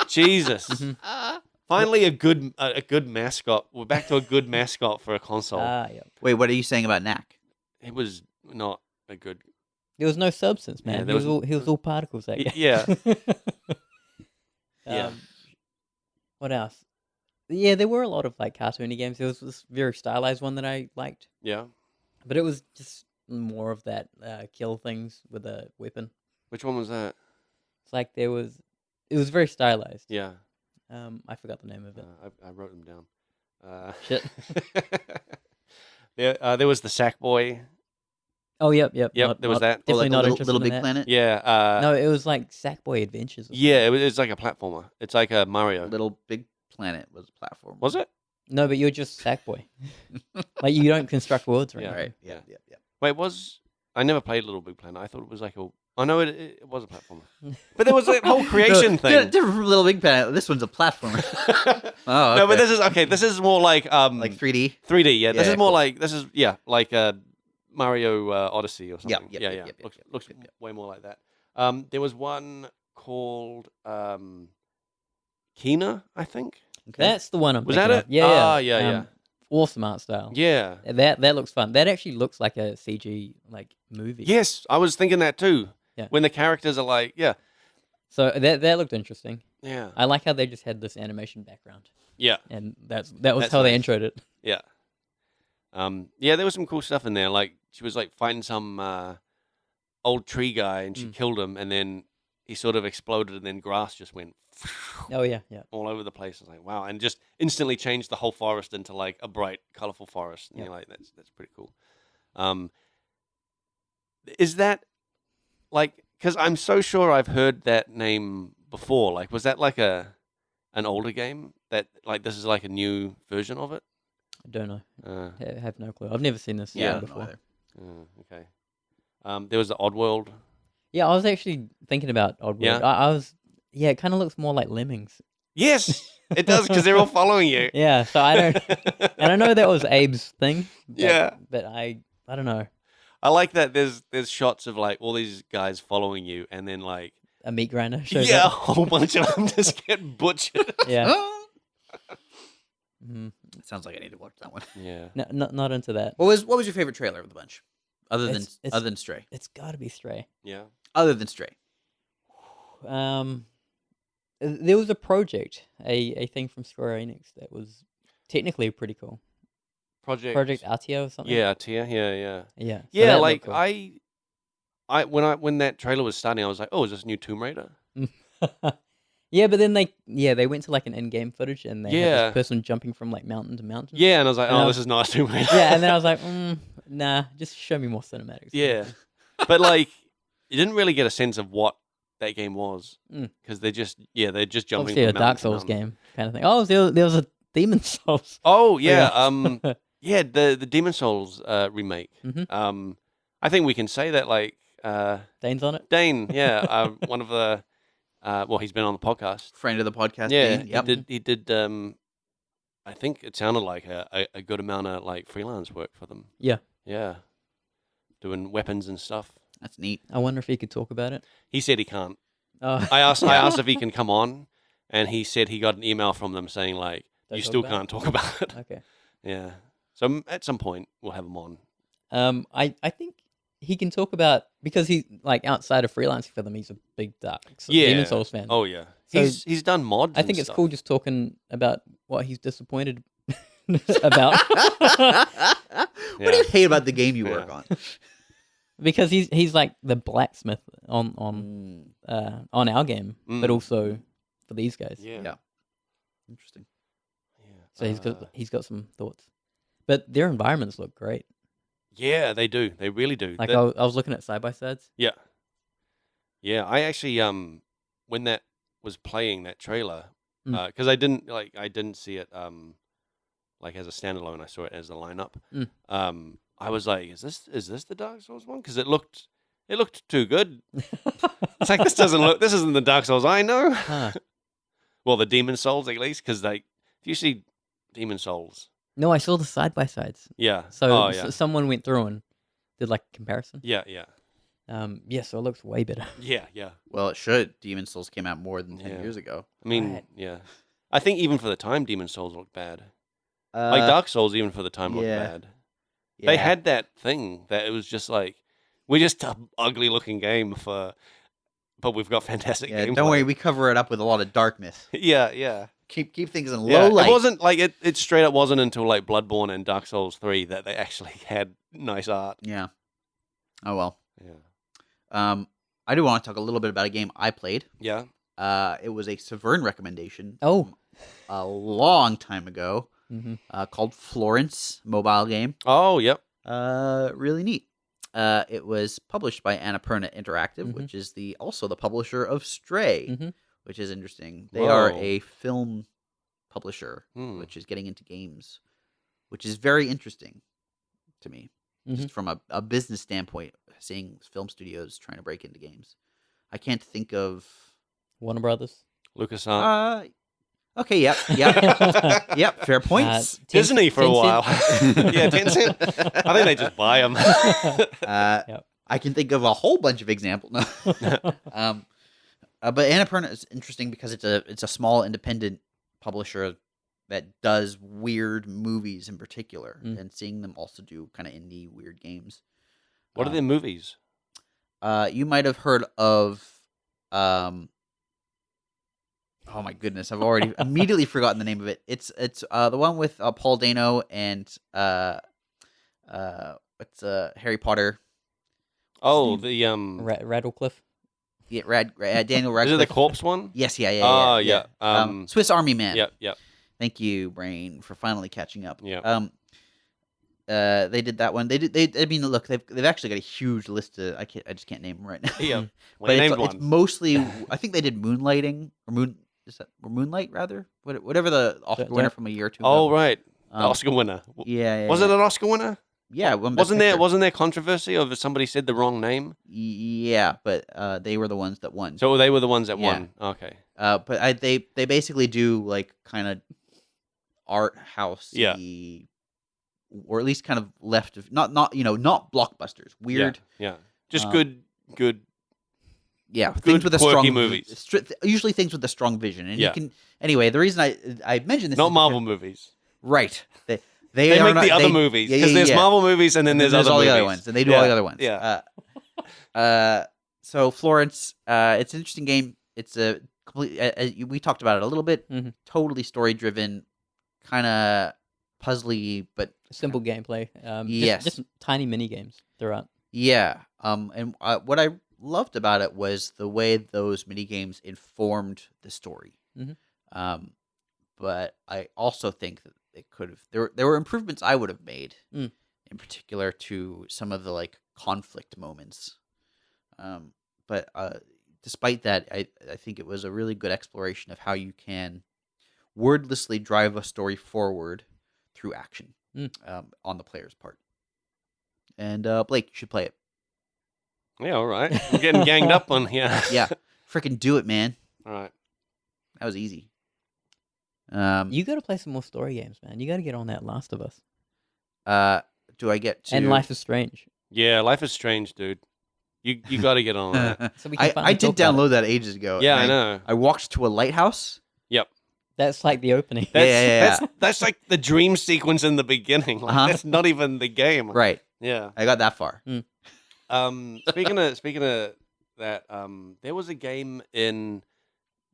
[SPEAKER 1] Jesus.
[SPEAKER 3] Mhm.
[SPEAKER 1] Finally, a good mascot. We're back to a good mascot for a console.
[SPEAKER 3] Yeah.
[SPEAKER 2] Wait, what are you saying about Knack?
[SPEAKER 1] It was not a good.
[SPEAKER 3] There was no substance,
[SPEAKER 1] Yeah,
[SPEAKER 3] man.
[SPEAKER 1] there
[SPEAKER 3] he was all particles. That guy.
[SPEAKER 1] Yeah. Yeah.
[SPEAKER 3] What else? Yeah, there were a lot of like cartoony games. There was this very stylized one that I liked.
[SPEAKER 1] Yeah.
[SPEAKER 3] But it was just more of that kill things with a weapon.
[SPEAKER 1] Which one was that?
[SPEAKER 3] It's like it was very stylized.
[SPEAKER 1] Yeah,
[SPEAKER 3] I forgot the name of it.
[SPEAKER 1] I wrote them down.
[SPEAKER 3] Shit.
[SPEAKER 1] There was the Sackboy.
[SPEAKER 3] Oh, yep.
[SPEAKER 1] Yep, there was that.
[SPEAKER 3] Definitely
[SPEAKER 2] like
[SPEAKER 3] not
[SPEAKER 2] a
[SPEAKER 3] interested
[SPEAKER 2] Little
[SPEAKER 3] in
[SPEAKER 2] Big
[SPEAKER 3] that.
[SPEAKER 2] Planet.
[SPEAKER 1] Yeah.
[SPEAKER 3] No, it was like Sackboy Adventures. Or
[SPEAKER 1] Yeah, it's like a platformer. It's like a Mario.
[SPEAKER 2] Little Big Planet was a platform.
[SPEAKER 1] Was it?
[SPEAKER 3] No, but you're just Sackboy. Like you don't construct worlds or
[SPEAKER 1] Yeah.
[SPEAKER 3] anything.
[SPEAKER 2] Right. Yeah.
[SPEAKER 1] Yeah.
[SPEAKER 2] Yeah.
[SPEAKER 1] Wait, I never played Little Big Planet. I thought it was like a. Oh no, it was a platformer. But there was that whole creation thing.
[SPEAKER 2] Different from Little Big Planet. This one's a platformer. Oh,
[SPEAKER 1] No, but
[SPEAKER 2] okay.
[SPEAKER 1] this is okay. This is more like
[SPEAKER 2] like 3D.
[SPEAKER 1] 3D. Yeah, this
[SPEAKER 2] Yeah,
[SPEAKER 1] is more
[SPEAKER 2] cool.
[SPEAKER 1] like like Mario Odyssey or something.
[SPEAKER 2] Yep,
[SPEAKER 1] yeah.
[SPEAKER 2] yep,
[SPEAKER 1] Looks
[SPEAKER 2] yep.
[SPEAKER 1] way more like that. There was one called Kena, I think.
[SPEAKER 2] Okay.
[SPEAKER 3] That's the one I'm
[SPEAKER 1] Was
[SPEAKER 3] thinking
[SPEAKER 1] that
[SPEAKER 3] of.
[SPEAKER 1] it?
[SPEAKER 3] Yeah,
[SPEAKER 1] Ah, yeah.
[SPEAKER 3] Awesome art style.
[SPEAKER 1] Yeah.
[SPEAKER 3] That looks fun. That actually looks like a CG like movie.
[SPEAKER 1] Yes, I was thinking that too.
[SPEAKER 3] Yeah.
[SPEAKER 1] When the characters are like,
[SPEAKER 3] So that looked interesting.
[SPEAKER 1] yeah,
[SPEAKER 3] I like how they just had this animation background,
[SPEAKER 1] yeah,
[SPEAKER 3] and that was
[SPEAKER 1] That's
[SPEAKER 3] how they
[SPEAKER 1] nice.
[SPEAKER 3] introed it.
[SPEAKER 1] yeah. Yeah, there was some cool stuff in there. Like she was like fighting some old tree guy, and she killed him, and then he sort of exploded, and then grass just went
[SPEAKER 3] Oh yeah.
[SPEAKER 1] all over the place. I was like, wow, and just instantly changed the whole forest into like a bright, colorful forest. And
[SPEAKER 3] Yeah.
[SPEAKER 1] you're like, that's pretty cool. Is that like? Because I'm so sure I've heard that name before. Like, was that like an older game that like this is like a new version of it?
[SPEAKER 3] I don't know.
[SPEAKER 1] Uh,
[SPEAKER 3] I have no clue. I've never seen this
[SPEAKER 2] Yeah, I
[SPEAKER 3] game
[SPEAKER 2] don't know
[SPEAKER 3] before.
[SPEAKER 2] either.
[SPEAKER 1] okay. There was the Oddworld.
[SPEAKER 3] Yeah, I was actually thinking about Oddworld.
[SPEAKER 1] Yeah?
[SPEAKER 3] I was. Yeah, it kind of looks more like Lemmings.
[SPEAKER 1] Yes, it does because they're all following you.
[SPEAKER 3] Yeah, so I don't. And I know that was Abe's thing.
[SPEAKER 1] Yeah.
[SPEAKER 3] But I don't know.
[SPEAKER 1] I like that. There's shots of like all these guys following you, and then like
[SPEAKER 3] A meat grinder shows
[SPEAKER 1] a
[SPEAKER 3] up.
[SPEAKER 1] whole bunch of them just get butchered.
[SPEAKER 3] Yeah.
[SPEAKER 2] Ah!
[SPEAKER 3] Mhm.
[SPEAKER 2] It sounds like I need to watch that one.
[SPEAKER 1] Yeah.
[SPEAKER 3] No, not into that.
[SPEAKER 2] What was your favorite trailer of the bunch?
[SPEAKER 3] It's-
[SPEAKER 2] Other than Stray.
[SPEAKER 3] It's got to be Stray.
[SPEAKER 1] Yeah.
[SPEAKER 2] Other than Stray.
[SPEAKER 3] There was a project, a thing from Square Enix that was technically pretty cool. Project Artio or something.
[SPEAKER 1] Yeah, Tia. Yeah.
[SPEAKER 3] Yeah. So
[SPEAKER 1] Yeah,
[SPEAKER 3] that
[SPEAKER 1] like
[SPEAKER 3] looked
[SPEAKER 1] when that trailer was starting, I was like, oh, is this a new Tomb Raider?
[SPEAKER 3] cool. Yeah, but then they went to like an in-game footage and they had
[SPEAKER 1] Yeah.
[SPEAKER 3] this person jumping from like mountain to mountain.
[SPEAKER 1] Yeah, and I was like,
[SPEAKER 3] And
[SPEAKER 1] oh,
[SPEAKER 3] I
[SPEAKER 1] this is not a Tomb Raider.
[SPEAKER 3] Yeah, and then I was like, nah, just show me more cinematics.
[SPEAKER 1] Yeah, but like, you didn't really get a sense of what that game was because they're just jumping.
[SPEAKER 3] Obviously
[SPEAKER 1] from
[SPEAKER 3] a Dark
[SPEAKER 1] mountain to
[SPEAKER 3] Souls
[SPEAKER 1] mountain.
[SPEAKER 3] game kind of thing. Oh, there was a Demon Souls.
[SPEAKER 1] Oh yeah,
[SPEAKER 3] Yeah.
[SPEAKER 1] yeah, the Demon Souls remake.
[SPEAKER 3] Mhm.
[SPEAKER 1] I think we can say that like
[SPEAKER 3] Dane's on it.
[SPEAKER 1] Dane, yeah, one of the well, he's been on the podcast.
[SPEAKER 2] Friend of the podcast.
[SPEAKER 1] Yeah,
[SPEAKER 2] Dane. Yep.
[SPEAKER 1] he did. I think it sounded like a good amount of like freelance work for them.
[SPEAKER 3] Yeah.
[SPEAKER 1] Yeah, doing weapons and stuff.
[SPEAKER 2] That's neat.
[SPEAKER 3] I wonder if he could talk about it.
[SPEAKER 1] He said he can't.
[SPEAKER 3] Oh.
[SPEAKER 1] I asked if he can come on, and he said he got an email from them saying like,
[SPEAKER 3] Don't
[SPEAKER 1] you
[SPEAKER 3] talk
[SPEAKER 1] still
[SPEAKER 3] about
[SPEAKER 1] can't talk about it.
[SPEAKER 3] Okay.
[SPEAKER 1] Yeah. So at some point we'll have him on.
[SPEAKER 3] I think he can talk about because he's like outside of freelancing for them. He's a big
[SPEAKER 1] Yeah.
[SPEAKER 3] Demon Souls fan.
[SPEAKER 1] Oh yeah.
[SPEAKER 3] So
[SPEAKER 1] He's done mods.
[SPEAKER 3] I think
[SPEAKER 1] and
[SPEAKER 3] it's
[SPEAKER 1] stuff.
[SPEAKER 3] cool just talking about what he's disappointed about
[SPEAKER 2] What do you hate about the game you work
[SPEAKER 1] Yeah.
[SPEAKER 2] on?
[SPEAKER 3] because he's like the blacksmith on our game, but
[SPEAKER 1] Mm.
[SPEAKER 3] also for these guys.
[SPEAKER 1] Yeah.
[SPEAKER 2] Yeah. Interesting.
[SPEAKER 1] Yeah.
[SPEAKER 3] So he's got some thoughts, but their environments look great.
[SPEAKER 1] Yeah, they do. They really do.
[SPEAKER 3] Like
[SPEAKER 1] That-
[SPEAKER 3] I was looking at side by sides.
[SPEAKER 1] yeah. Yeah, I actually when that was playing that trailer because I didn't see it like as a standalone. I saw it as a lineup. I was like, is this the Dark Souls one? Because it looked too good. It's like this isn't the Dark Souls I know.
[SPEAKER 3] Huh.
[SPEAKER 1] Well, the Demon Souls at least, because like if you see Demon Souls,
[SPEAKER 3] No, I saw the side by sides.
[SPEAKER 1] yeah.
[SPEAKER 3] So,
[SPEAKER 1] oh yeah,
[SPEAKER 3] someone went through and did like a comparison.
[SPEAKER 1] yeah.
[SPEAKER 3] Yeah, so it looks way better.
[SPEAKER 1] Yeah, yeah.
[SPEAKER 2] Well, it should. Demon Souls came out more than 10
[SPEAKER 1] Yeah.
[SPEAKER 2] years ago.
[SPEAKER 1] I mean,
[SPEAKER 3] Right.
[SPEAKER 1] yeah. I think even for the time, Demon Souls looked bad.
[SPEAKER 2] Uh,
[SPEAKER 1] Like Dark Souls, even for the time, looked
[SPEAKER 2] yeah.
[SPEAKER 1] bad. They
[SPEAKER 2] yeah.
[SPEAKER 1] had that thing that it was just like we're just an ugly looking game but we've got fantastic
[SPEAKER 2] Yeah,
[SPEAKER 1] gameplay.
[SPEAKER 2] don't worry, we cover it up with a lot of darkness.
[SPEAKER 1] Yeah, yeah.
[SPEAKER 2] keep things in low
[SPEAKER 1] Yeah,
[SPEAKER 2] light.
[SPEAKER 1] it wasn't like it straight up wasn't until like Bloodborne and Dark Souls 3 that they actually had nice art.
[SPEAKER 2] Yeah. Oh well.
[SPEAKER 1] Yeah.
[SPEAKER 2] I do want to talk a little bit about a game I played.
[SPEAKER 1] Yeah.
[SPEAKER 2] It was a Saveun recommendation.
[SPEAKER 3] Oh.
[SPEAKER 2] from a long time ago. Called Florence, mobile game.
[SPEAKER 1] Oh, yep.
[SPEAKER 2] Really neat. It was published by Annapurna Interactive, which is also the publisher of Stray, which is interesting. They are
[SPEAKER 1] Whoa.
[SPEAKER 2] a film publisher,
[SPEAKER 1] Hmm.
[SPEAKER 2] which is getting into games, which is very interesting to me,
[SPEAKER 3] Mm-hmm.
[SPEAKER 2] just from a business standpoint, seeing film studios trying to break into games. I can't think of...
[SPEAKER 3] Warner Brothers.
[SPEAKER 1] LucasArts.
[SPEAKER 2] Okay, yep, fair points.
[SPEAKER 1] Disney for a while.
[SPEAKER 3] Tencent.
[SPEAKER 1] Yeah, Tencent. I think they just buy them.
[SPEAKER 2] I can think of a whole bunch of examples. No. But Annapurna is interesting because it's a small independent publisher that does weird movies in particular, and seeing them also do kind of indie weird games.
[SPEAKER 1] What are their movies?
[SPEAKER 2] You might have heard of. Oh my goodness! I've already immediately forgotten the name of it. It's the one with Paul Dano and what's Harry Potter.
[SPEAKER 1] Oh, the
[SPEAKER 3] Radcliffe.
[SPEAKER 2] Yeah, Daniel
[SPEAKER 1] Is
[SPEAKER 2] Radcliffe.
[SPEAKER 1] it the corpse one?
[SPEAKER 2] Yes, yeah.
[SPEAKER 1] Oh, yeah.
[SPEAKER 2] Swiss Army Man.
[SPEAKER 1] Yep.
[SPEAKER 2] Thank you, Brain, for finally catching up.
[SPEAKER 1] Yeah.
[SPEAKER 2] They did that one. I mean, look, they've actually got a huge list of. I just can't name them right now.
[SPEAKER 1] Yeah.
[SPEAKER 2] But it's mostly. I think they did Moonlighting or Moonlight rather. Whatever the Oscar winner from a year or two.
[SPEAKER 1] Oh,
[SPEAKER 2] ago.
[SPEAKER 1] right. The Oscar winner.
[SPEAKER 2] Yeah.
[SPEAKER 1] Was it an Oscar winner?
[SPEAKER 2] Yeah.
[SPEAKER 1] Wasn't there controversy over somebody said the wrong name?
[SPEAKER 2] Yeah, but they were the ones that won.
[SPEAKER 1] So they were the ones that won. Okay.
[SPEAKER 2] But they basically do like kind of art housey, or at least kind of left of not blockbusters. Weird.
[SPEAKER 1] Yeah. Just good.
[SPEAKER 2] Yeah,
[SPEAKER 1] Good,
[SPEAKER 2] things with a
[SPEAKER 1] quirky
[SPEAKER 2] strong
[SPEAKER 1] movies.
[SPEAKER 2] Usually things with a strong vision, and you can. Anyway, the reason I mentioned this
[SPEAKER 1] Not
[SPEAKER 2] is
[SPEAKER 1] Marvel movies.
[SPEAKER 2] right? They
[SPEAKER 1] make the other movies because there's Marvel movies and then there's other
[SPEAKER 2] all
[SPEAKER 1] movies.
[SPEAKER 2] the other ones, and they do all the other ones.
[SPEAKER 1] Yeah.
[SPEAKER 2] So Florence, it's an interesting game. It's a complete. We talked about it a little bit. Totally story driven, kind of puzzly, but
[SPEAKER 3] Simple gameplay.
[SPEAKER 2] Yes.
[SPEAKER 3] Just tiny mini games throughout.
[SPEAKER 2] yeah. And what I loved about it was the way those mini games informed the story. But I also think that it could have. There were improvements I would have made, in particular to some of the like conflict moments. But despite that, I think it was a really good exploration of how you can wordlessly drive a story forward through action on the player's part. And Blake, you should play it.
[SPEAKER 1] Yeah, all right. I'm getting ganged up on here.
[SPEAKER 2] Yeah, freaking do it, man.
[SPEAKER 1] All right.
[SPEAKER 2] That was easy.
[SPEAKER 3] You got to play some more story games, man. You got to get on that Last of Us.
[SPEAKER 2] Do I get to...
[SPEAKER 3] And Life is Strange.
[SPEAKER 1] Yeah, Life is Strange, dude. You got to get on that.
[SPEAKER 3] So we can
[SPEAKER 2] I
[SPEAKER 3] finally
[SPEAKER 2] did
[SPEAKER 3] talk about it.
[SPEAKER 2] download that ages ago.
[SPEAKER 1] Yeah,
[SPEAKER 2] and
[SPEAKER 1] I know.
[SPEAKER 2] I walked to a lighthouse.
[SPEAKER 1] Yep.
[SPEAKER 3] That's like the opening.
[SPEAKER 1] That's like the dream sequence in the beginning. Like, that's not even the game.
[SPEAKER 2] Right.
[SPEAKER 1] Yeah.
[SPEAKER 2] I got that far.
[SPEAKER 1] Speaking of that, there was a game in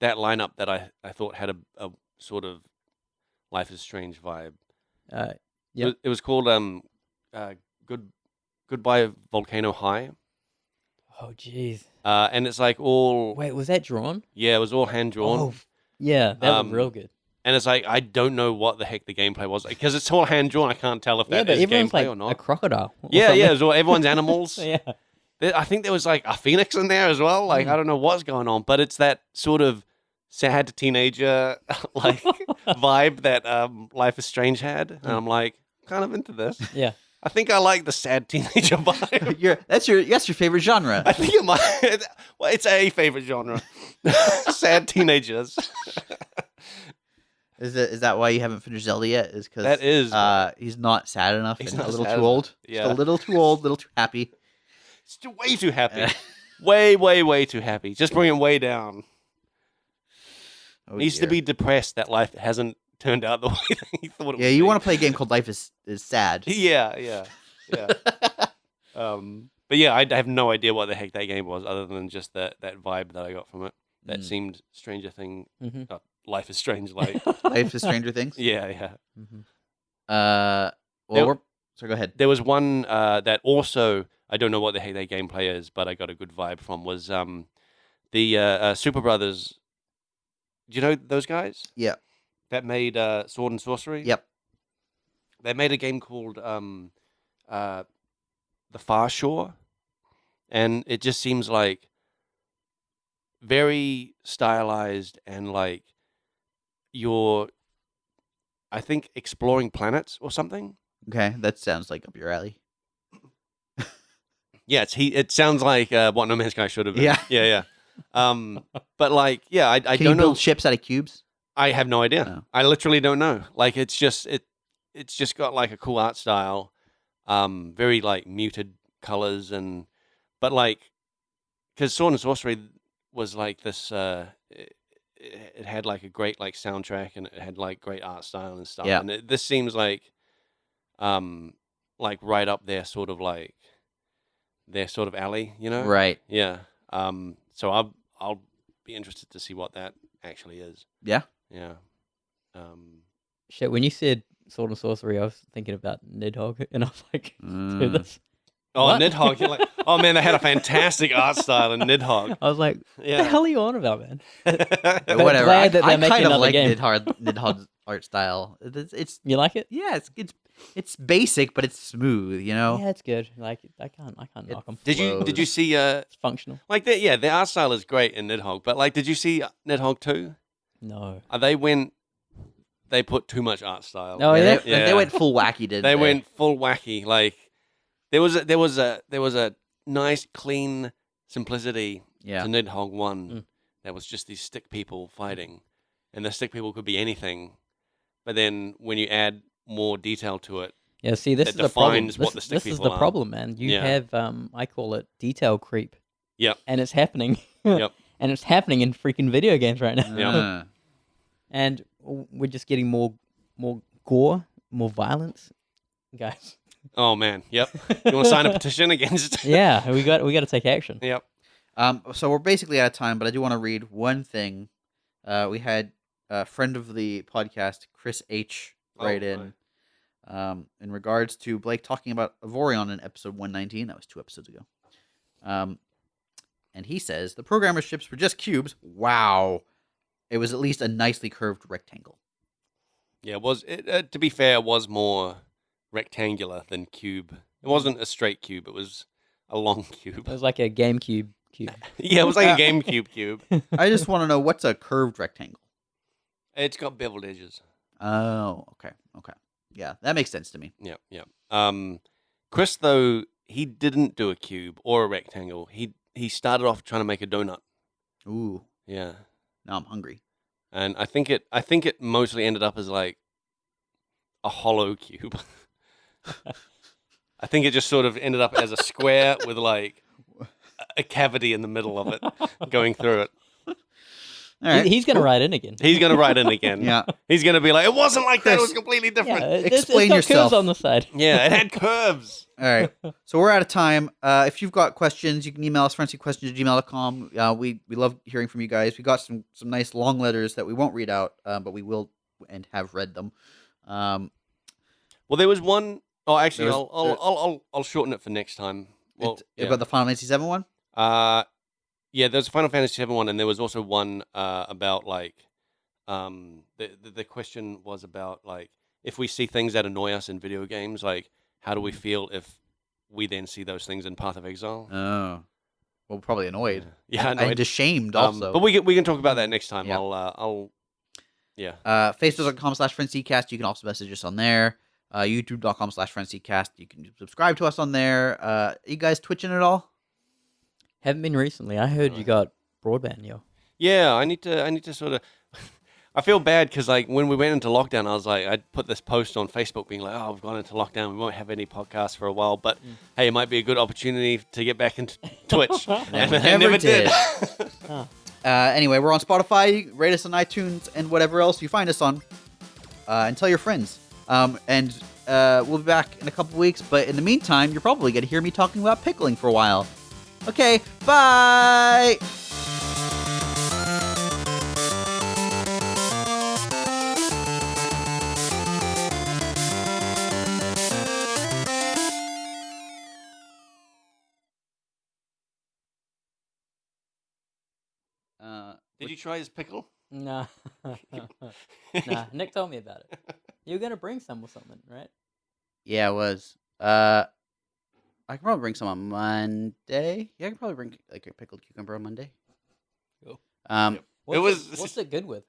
[SPEAKER 1] that lineup that I thought had a sort of Life is Strange vibe.
[SPEAKER 3] Yep.
[SPEAKER 1] It was called Goodbye Volcano High.
[SPEAKER 3] Oh, jeez.
[SPEAKER 1] And it's like all...
[SPEAKER 3] Wait, was that drawn?
[SPEAKER 1] Yeah, it was all hand-drawn.
[SPEAKER 3] Oh, yeah, that was real good.
[SPEAKER 1] And it's like, I don't know what the heck the gameplay was. Because it's all hand-drawn, I can't tell if that
[SPEAKER 3] but
[SPEAKER 1] is
[SPEAKER 3] everyone's
[SPEAKER 1] gameplay
[SPEAKER 3] like
[SPEAKER 1] or not.
[SPEAKER 3] a crocodile. or
[SPEAKER 1] Yeah,
[SPEAKER 3] something.
[SPEAKER 1] it was all, everyone's animals.
[SPEAKER 3] Yeah.
[SPEAKER 1] I think there was like a phoenix in there as well. Like, I don't know what's going on. But it's that sort of sad teenager like vibe that Life is Strange had. And I'm like, kind of into this.
[SPEAKER 3] Yeah.
[SPEAKER 1] I think I like the sad teenager vibe.
[SPEAKER 2] That's your favorite genre.
[SPEAKER 1] I think it might. Well, it's a favorite genre. Sad teenagers.
[SPEAKER 2] Is that why you haven't finished Zelda yet? Is because
[SPEAKER 1] That is
[SPEAKER 2] he's not sad enough
[SPEAKER 1] He's
[SPEAKER 2] and
[SPEAKER 1] not
[SPEAKER 2] a little
[SPEAKER 1] sad
[SPEAKER 2] too old.
[SPEAKER 1] enough.
[SPEAKER 2] Just
[SPEAKER 1] Yeah.
[SPEAKER 2] a little too old, a little too happy.
[SPEAKER 1] It's way too happy. way too happy. Just bring him way down.
[SPEAKER 2] Oh,
[SPEAKER 1] Needs to
[SPEAKER 2] dear.
[SPEAKER 1] be depressed that life hasn't turned out the way that he thought it would.
[SPEAKER 2] Yeah, you
[SPEAKER 1] be.
[SPEAKER 2] want to play a game called Life is Sad.
[SPEAKER 1] Yeah. But yeah, I have no idea what the heck that game was, other than just that vibe that I got from it. That seemed Life is Strange like.
[SPEAKER 2] Life is Stranger Things.
[SPEAKER 1] Yeah, yeah.
[SPEAKER 3] Mhm.
[SPEAKER 2] Well,
[SPEAKER 1] There-
[SPEAKER 2] so go ahead.
[SPEAKER 1] There was one that also, I don't know what the heck their gameplay is, but I got a good vibe from, was the Super Brothers. Do you know those guys
[SPEAKER 2] Yeah.
[SPEAKER 1] that made Sword and Sorcery?
[SPEAKER 2] Yep.
[SPEAKER 1] They made a game called The Far Shore, and it just seems like very stylized and like you're, I think, exploring planets or something.
[SPEAKER 2] Okay, that sounds like up your alley.
[SPEAKER 1] Yeah, it sounds like what No Man's Sky should have been.
[SPEAKER 2] Yeah.
[SPEAKER 1] yeah. But like, yeah, I
[SPEAKER 2] Can you
[SPEAKER 1] don't know.
[SPEAKER 2] build ships out of cubes?
[SPEAKER 1] I have no idea.
[SPEAKER 2] No.
[SPEAKER 1] I literally don't know. Like, it's just got like a cool art style, very like muted colors, but like, because Sword and Sorcery was like this. It had like a great like soundtrack, and it had like great art style and stuff.
[SPEAKER 2] Yeah.
[SPEAKER 1] And this seems like right up their sort of alley, you know?
[SPEAKER 2] Right.
[SPEAKER 1] Yeah. So I'll be interested to see what that actually is.
[SPEAKER 2] Yeah.
[SPEAKER 1] Yeah.
[SPEAKER 3] Shit, when you said Sword and Sorcery, I was thinking about Nidhogg, and I was like, dude, that's...
[SPEAKER 1] Oh,
[SPEAKER 3] What?
[SPEAKER 1] Nidhogg! You're like, oh man, they had a fantastic art style in Nidhogg.
[SPEAKER 3] I was like, what the
[SPEAKER 1] Yeah.
[SPEAKER 3] hell are you on about, man?
[SPEAKER 2] Whatever.
[SPEAKER 3] glad that
[SPEAKER 2] I
[SPEAKER 3] they're making
[SPEAKER 2] kind of
[SPEAKER 3] another
[SPEAKER 2] like
[SPEAKER 3] game.
[SPEAKER 2] Nidhogg's art style. It's
[SPEAKER 3] You like it?
[SPEAKER 2] yeah, it's basic, but it's smooth. You know.
[SPEAKER 3] Yeah, it's good. Like, I can't knock them.
[SPEAKER 1] Did you
[SPEAKER 2] Flows.
[SPEAKER 1] see
[SPEAKER 3] It's functional.
[SPEAKER 1] like that? Yeah, the art style is great in Nidhogg, but like, did you see Nidhogg 2?
[SPEAKER 3] No.
[SPEAKER 1] They put too much art style.
[SPEAKER 3] Oh, yeah?
[SPEAKER 2] They,
[SPEAKER 1] Yeah.
[SPEAKER 2] they went full wacky, didn't they?
[SPEAKER 1] They went full wacky. Like there was a nice clean simplicity
[SPEAKER 2] Yeah.
[SPEAKER 1] to Nidhogg 1
[SPEAKER 3] Mm.
[SPEAKER 1] that was just these stick people fighting, and the stick people could be anything, but then when you add more detail to it,
[SPEAKER 3] Yeah, see, this
[SPEAKER 1] That
[SPEAKER 3] is the problem.
[SPEAKER 1] defines what the stick
[SPEAKER 3] This is
[SPEAKER 1] people
[SPEAKER 3] the
[SPEAKER 1] are.
[SPEAKER 3] problem, man. You
[SPEAKER 1] Yeah.
[SPEAKER 3] have, I call it detail creep.
[SPEAKER 1] Yep.
[SPEAKER 3] And it's happening.
[SPEAKER 1] Yep.
[SPEAKER 3] And it's happening in freaking video games right now.
[SPEAKER 1] Yeah.
[SPEAKER 3] And we're just getting more gore, more violence, guys.
[SPEAKER 1] Oh man, yep. You want to sign a petition against?
[SPEAKER 3] Yeah, we got to take action.
[SPEAKER 1] Yep.
[SPEAKER 2] So we're basically out of time, but I do want to read one thing. We had a friend of the podcast, Chris H, write in regards to Blake talking about Avorion in episode 119. That was 2 episodes ago. And he says the programmer ships were just cubes. Wow. It was at least a nicely curved rectangle.
[SPEAKER 1] Yeah, to be fair, it was more rectangular than cube. It wasn't a straight cube. It was a long cube.
[SPEAKER 3] It was like a GameCube cube.
[SPEAKER 1] Yeah, it was like a GameCube cube.
[SPEAKER 2] I just want to know, what's a curved rectangle?
[SPEAKER 1] It's got beveled edges.
[SPEAKER 2] Oh, okay. Yeah, that makes sense to me.
[SPEAKER 1] Yep, yep. Chris, though, he didn't do a cube or a rectangle. He started off trying to make a donut.
[SPEAKER 2] Ooh,
[SPEAKER 1] Yeah.
[SPEAKER 2] now I'm hungry.
[SPEAKER 1] And I think it mostly ended up as like a hollow cube. I think it just sort of ended up as a square with like a cavity in the middle of it going through it.
[SPEAKER 2] All right.
[SPEAKER 3] He's going to write in again.
[SPEAKER 1] He's going to write in again.
[SPEAKER 2] Yeah.
[SPEAKER 1] He's going to be like, it wasn't like that. It
[SPEAKER 2] Chris,
[SPEAKER 1] was completely
[SPEAKER 3] Yeah,
[SPEAKER 1] different.
[SPEAKER 2] Explain
[SPEAKER 3] it's got
[SPEAKER 2] yourself.
[SPEAKER 3] curves on the side.
[SPEAKER 1] Yeah, it had curves.
[SPEAKER 2] All right. So we're out of time. If you've got questions, you can email us, frenzyquestions@gmail.com. We love hearing from you guys. We got some nice long letters that we won't read out, but we will and have read them.
[SPEAKER 1] Well, there was one oh actually
[SPEAKER 2] There was-
[SPEAKER 1] I'll shorten it for next time. Well,
[SPEAKER 2] You've got the Final Fantasy VII one?
[SPEAKER 1] yeah, there's a Final Fantasy VII one, and there was also one about like the question was about like if we see things that annoy us in video games, like how do we feel if we then see those things in Path of Exile?
[SPEAKER 2] Oh. Well, probably annoyed.
[SPEAKER 1] Yeah,
[SPEAKER 2] And
[SPEAKER 1] annoyed.
[SPEAKER 2] ashamed also.
[SPEAKER 1] But we can talk about that next time.
[SPEAKER 2] Yeah.
[SPEAKER 1] I'll yeah.
[SPEAKER 2] Facebook.com/FrenzyCast. You can also message us on there. YouTube.com/FrenzyCast. You can subscribe to us on there. You guys twitching at all?
[SPEAKER 3] Haven't been recently. I heard you got broadband, yo.
[SPEAKER 1] Yeah, I need to sort of. I feel bad because like when we went into lockdown, I was like, I put this post on Facebook being like, "Oh, we've gone into lockdown. We won't have any podcasts for a while, but hey, it might be a good opportunity to get back into Twitch." And I never did.
[SPEAKER 2] Anyway, we're on Spotify. Rate us on iTunes and whatever else you find us on. And tell your friends. And we'll be back in a couple weeks. But in the meantime, you're probably going to hear me talking about pickling for a while. Okay, bye!
[SPEAKER 1] Did you try his pickle?
[SPEAKER 3] Nah. Nah, Nick told me about it. You were gonna bring some or something, right?
[SPEAKER 2] Yeah, it was. I can probably bring some on Monday. Yeah, I can probably bring like a pickled cucumber on Monday.
[SPEAKER 3] Cool.
[SPEAKER 2] Um,
[SPEAKER 3] What's it good with?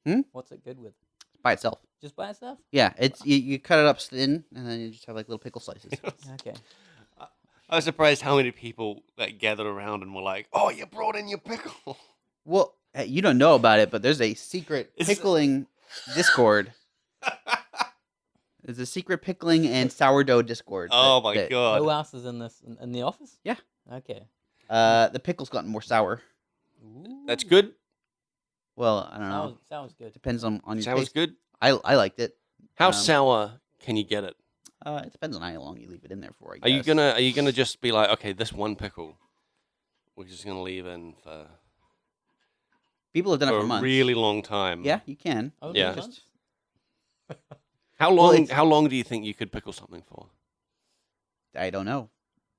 [SPEAKER 2] Hmm?
[SPEAKER 3] What's it good with?
[SPEAKER 2] by itself.
[SPEAKER 3] Just by itself?
[SPEAKER 2] Yeah, it's you cut it up thin, and then you just have like little pickle slices.
[SPEAKER 3] Okay.
[SPEAKER 1] I was surprised how many people like gathered around and were like, "Oh, you brought in your pickle."
[SPEAKER 2] Well, you don't know about it, but there's a secret
[SPEAKER 1] Is-
[SPEAKER 2] pickling Discord. There's a secret pickling and sourdough Discord.
[SPEAKER 1] Oh my
[SPEAKER 3] Who
[SPEAKER 1] god!
[SPEAKER 3] else is in this? In the office?
[SPEAKER 2] Yeah.
[SPEAKER 3] Okay.
[SPEAKER 2] The pickle's gotten more sour.
[SPEAKER 1] That's good.
[SPEAKER 2] Well, I don't know.
[SPEAKER 3] Sounds good.
[SPEAKER 2] Depends on your
[SPEAKER 1] Sounds
[SPEAKER 2] taste.
[SPEAKER 1] good.
[SPEAKER 2] I liked it.
[SPEAKER 1] How sour can you get it?
[SPEAKER 2] It depends on how long you leave it in there for. I
[SPEAKER 1] Are you
[SPEAKER 2] guess.
[SPEAKER 1] gonna just be like, okay, this one pickle, we're just gonna leave in for
[SPEAKER 2] People have done it
[SPEAKER 1] a
[SPEAKER 2] for months.
[SPEAKER 1] really long time?
[SPEAKER 2] Yeah, you can.
[SPEAKER 3] Only
[SPEAKER 1] Yeah.
[SPEAKER 3] once?
[SPEAKER 1] How
[SPEAKER 2] Well,
[SPEAKER 1] long?
[SPEAKER 2] it's-
[SPEAKER 1] How long do you think you could pickle something for?
[SPEAKER 2] I don't know.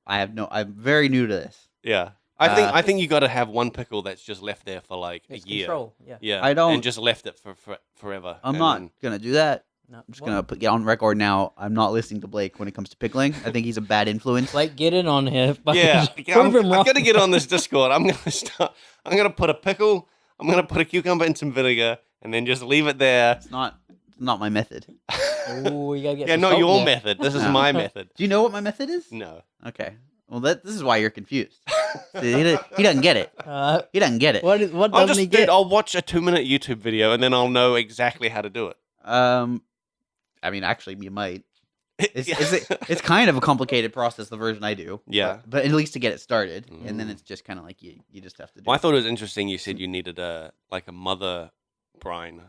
[SPEAKER 2] I'm very new to this.
[SPEAKER 1] Yeah, I think you got to have one pickle that's just left there for like
[SPEAKER 3] It's
[SPEAKER 1] a year.
[SPEAKER 3] control. Yeah.
[SPEAKER 1] Yeah,
[SPEAKER 2] I don't-
[SPEAKER 1] and just left it for forever.
[SPEAKER 2] I'm
[SPEAKER 1] and
[SPEAKER 2] not
[SPEAKER 1] then-
[SPEAKER 2] gonna do that.
[SPEAKER 3] No.
[SPEAKER 2] I'm just gonna get on record now. I'm not listening to Blake when it comes to pickling. I think he's a bad influence.
[SPEAKER 3] Like, get in on here.
[SPEAKER 1] Yeah,
[SPEAKER 3] Prove him
[SPEAKER 1] I'm
[SPEAKER 3] wrong.
[SPEAKER 1] gonna get on this Discord. I'm gonna start. I'm gonna put a pickle. I'm gonna put a cucumber in some vinegar, and then just leave it there.
[SPEAKER 2] It's not my method.
[SPEAKER 3] Ooh, you gotta get
[SPEAKER 1] Yeah,
[SPEAKER 3] some
[SPEAKER 1] not
[SPEAKER 3] salt
[SPEAKER 1] your
[SPEAKER 3] there.
[SPEAKER 1] method. This is
[SPEAKER 2] No.
[SPEAKER 1] my method.
[SPEAKER 2] Do you know what my method is?
[SPEAKER 1] No.
[SPEAKER 2] Okay. Well, this is why you're confused. See, he doesn't get it.
[SPEAKER 3] Uh,
[SPEAKER 2] He doesn't get it.
[SPEAKER 3] what
[SPEAKER 1] I'll
[SPEAKER 3] doesn't he
[SPEAKER 1] just,
[SPEAKER 3] get?
[SPEAKER 1] dude, I'll watch a 2-minute YouTube video, and then I'll know exactly how to do it.
[SPEAKER 2] I mean, actually, you might. It's kind of a complicated process, the version I do.
[SPEAKER 1] Yeah.
[SPEAKER 2] But at least to get it started, and then
[SPEAKER 1] Mm.
[SPEAKER 2] it's just kind of like you just have to do.
[SPEAKER 1] Well, I
[SPEAKER 2] it.
[SPEAKER 1] thought it was interesting. You said you needed a mother brine.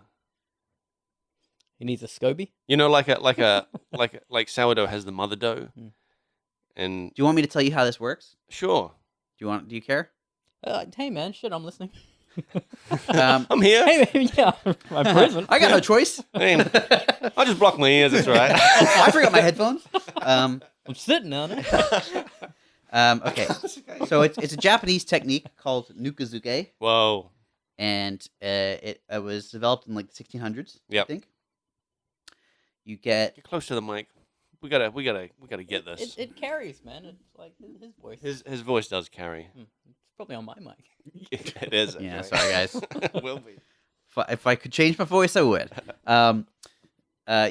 [SPEAKER 3] He needs a SCOBY.
[SPEAKER 1] You know, like sourdough has the mother dough,
[SPEAKER 3] Mm.
[SPEAKER 1] and
[SPEAKER 2] Do you want me to tell you how this works?
[SPEAKER 1] sure,
[SPEAKER 2] Do you care?
[SPEAKER 3] Hey man, shit, I'm listening.
[SPEAKER 1] I'm here.
[SPEAKER 3] Hey man, yeah, my present.
[SPEAKER 2] I got no choice.
[SPEAKER 1] I mean, I'll just block my ears. It's all right.
[SPEAKER 2] I forgot my headphones.
[SPEAKER 3] I'm sitting on it.
[SPEAKER 2] Okay, so it's a Japanese technique called nukazuke,
[SPEAKER 1] Whoa.
[SPEAKER 2] and it was developed in like the 1600s.
[SPEAKER 1] Yep.
[SPEAKER 2] I think. You get
[SPEAKER 1] Get close to the mic. We gotta get this.
[SPEAKER 3] It carries, man. It's like his voice.
[SPEAKER 1] His voice does carry.
[SPEAKER 3] It's probably on my mic.
[SPEAKER 1] It is.
[SPEAKER 2] Yeah,
[SPEAKER 1] actually.
[SPEAKER 2] sorry, guys.
[SPEAKER 1] Will be.
[SPEAKER 2] if I could change my voice, I would.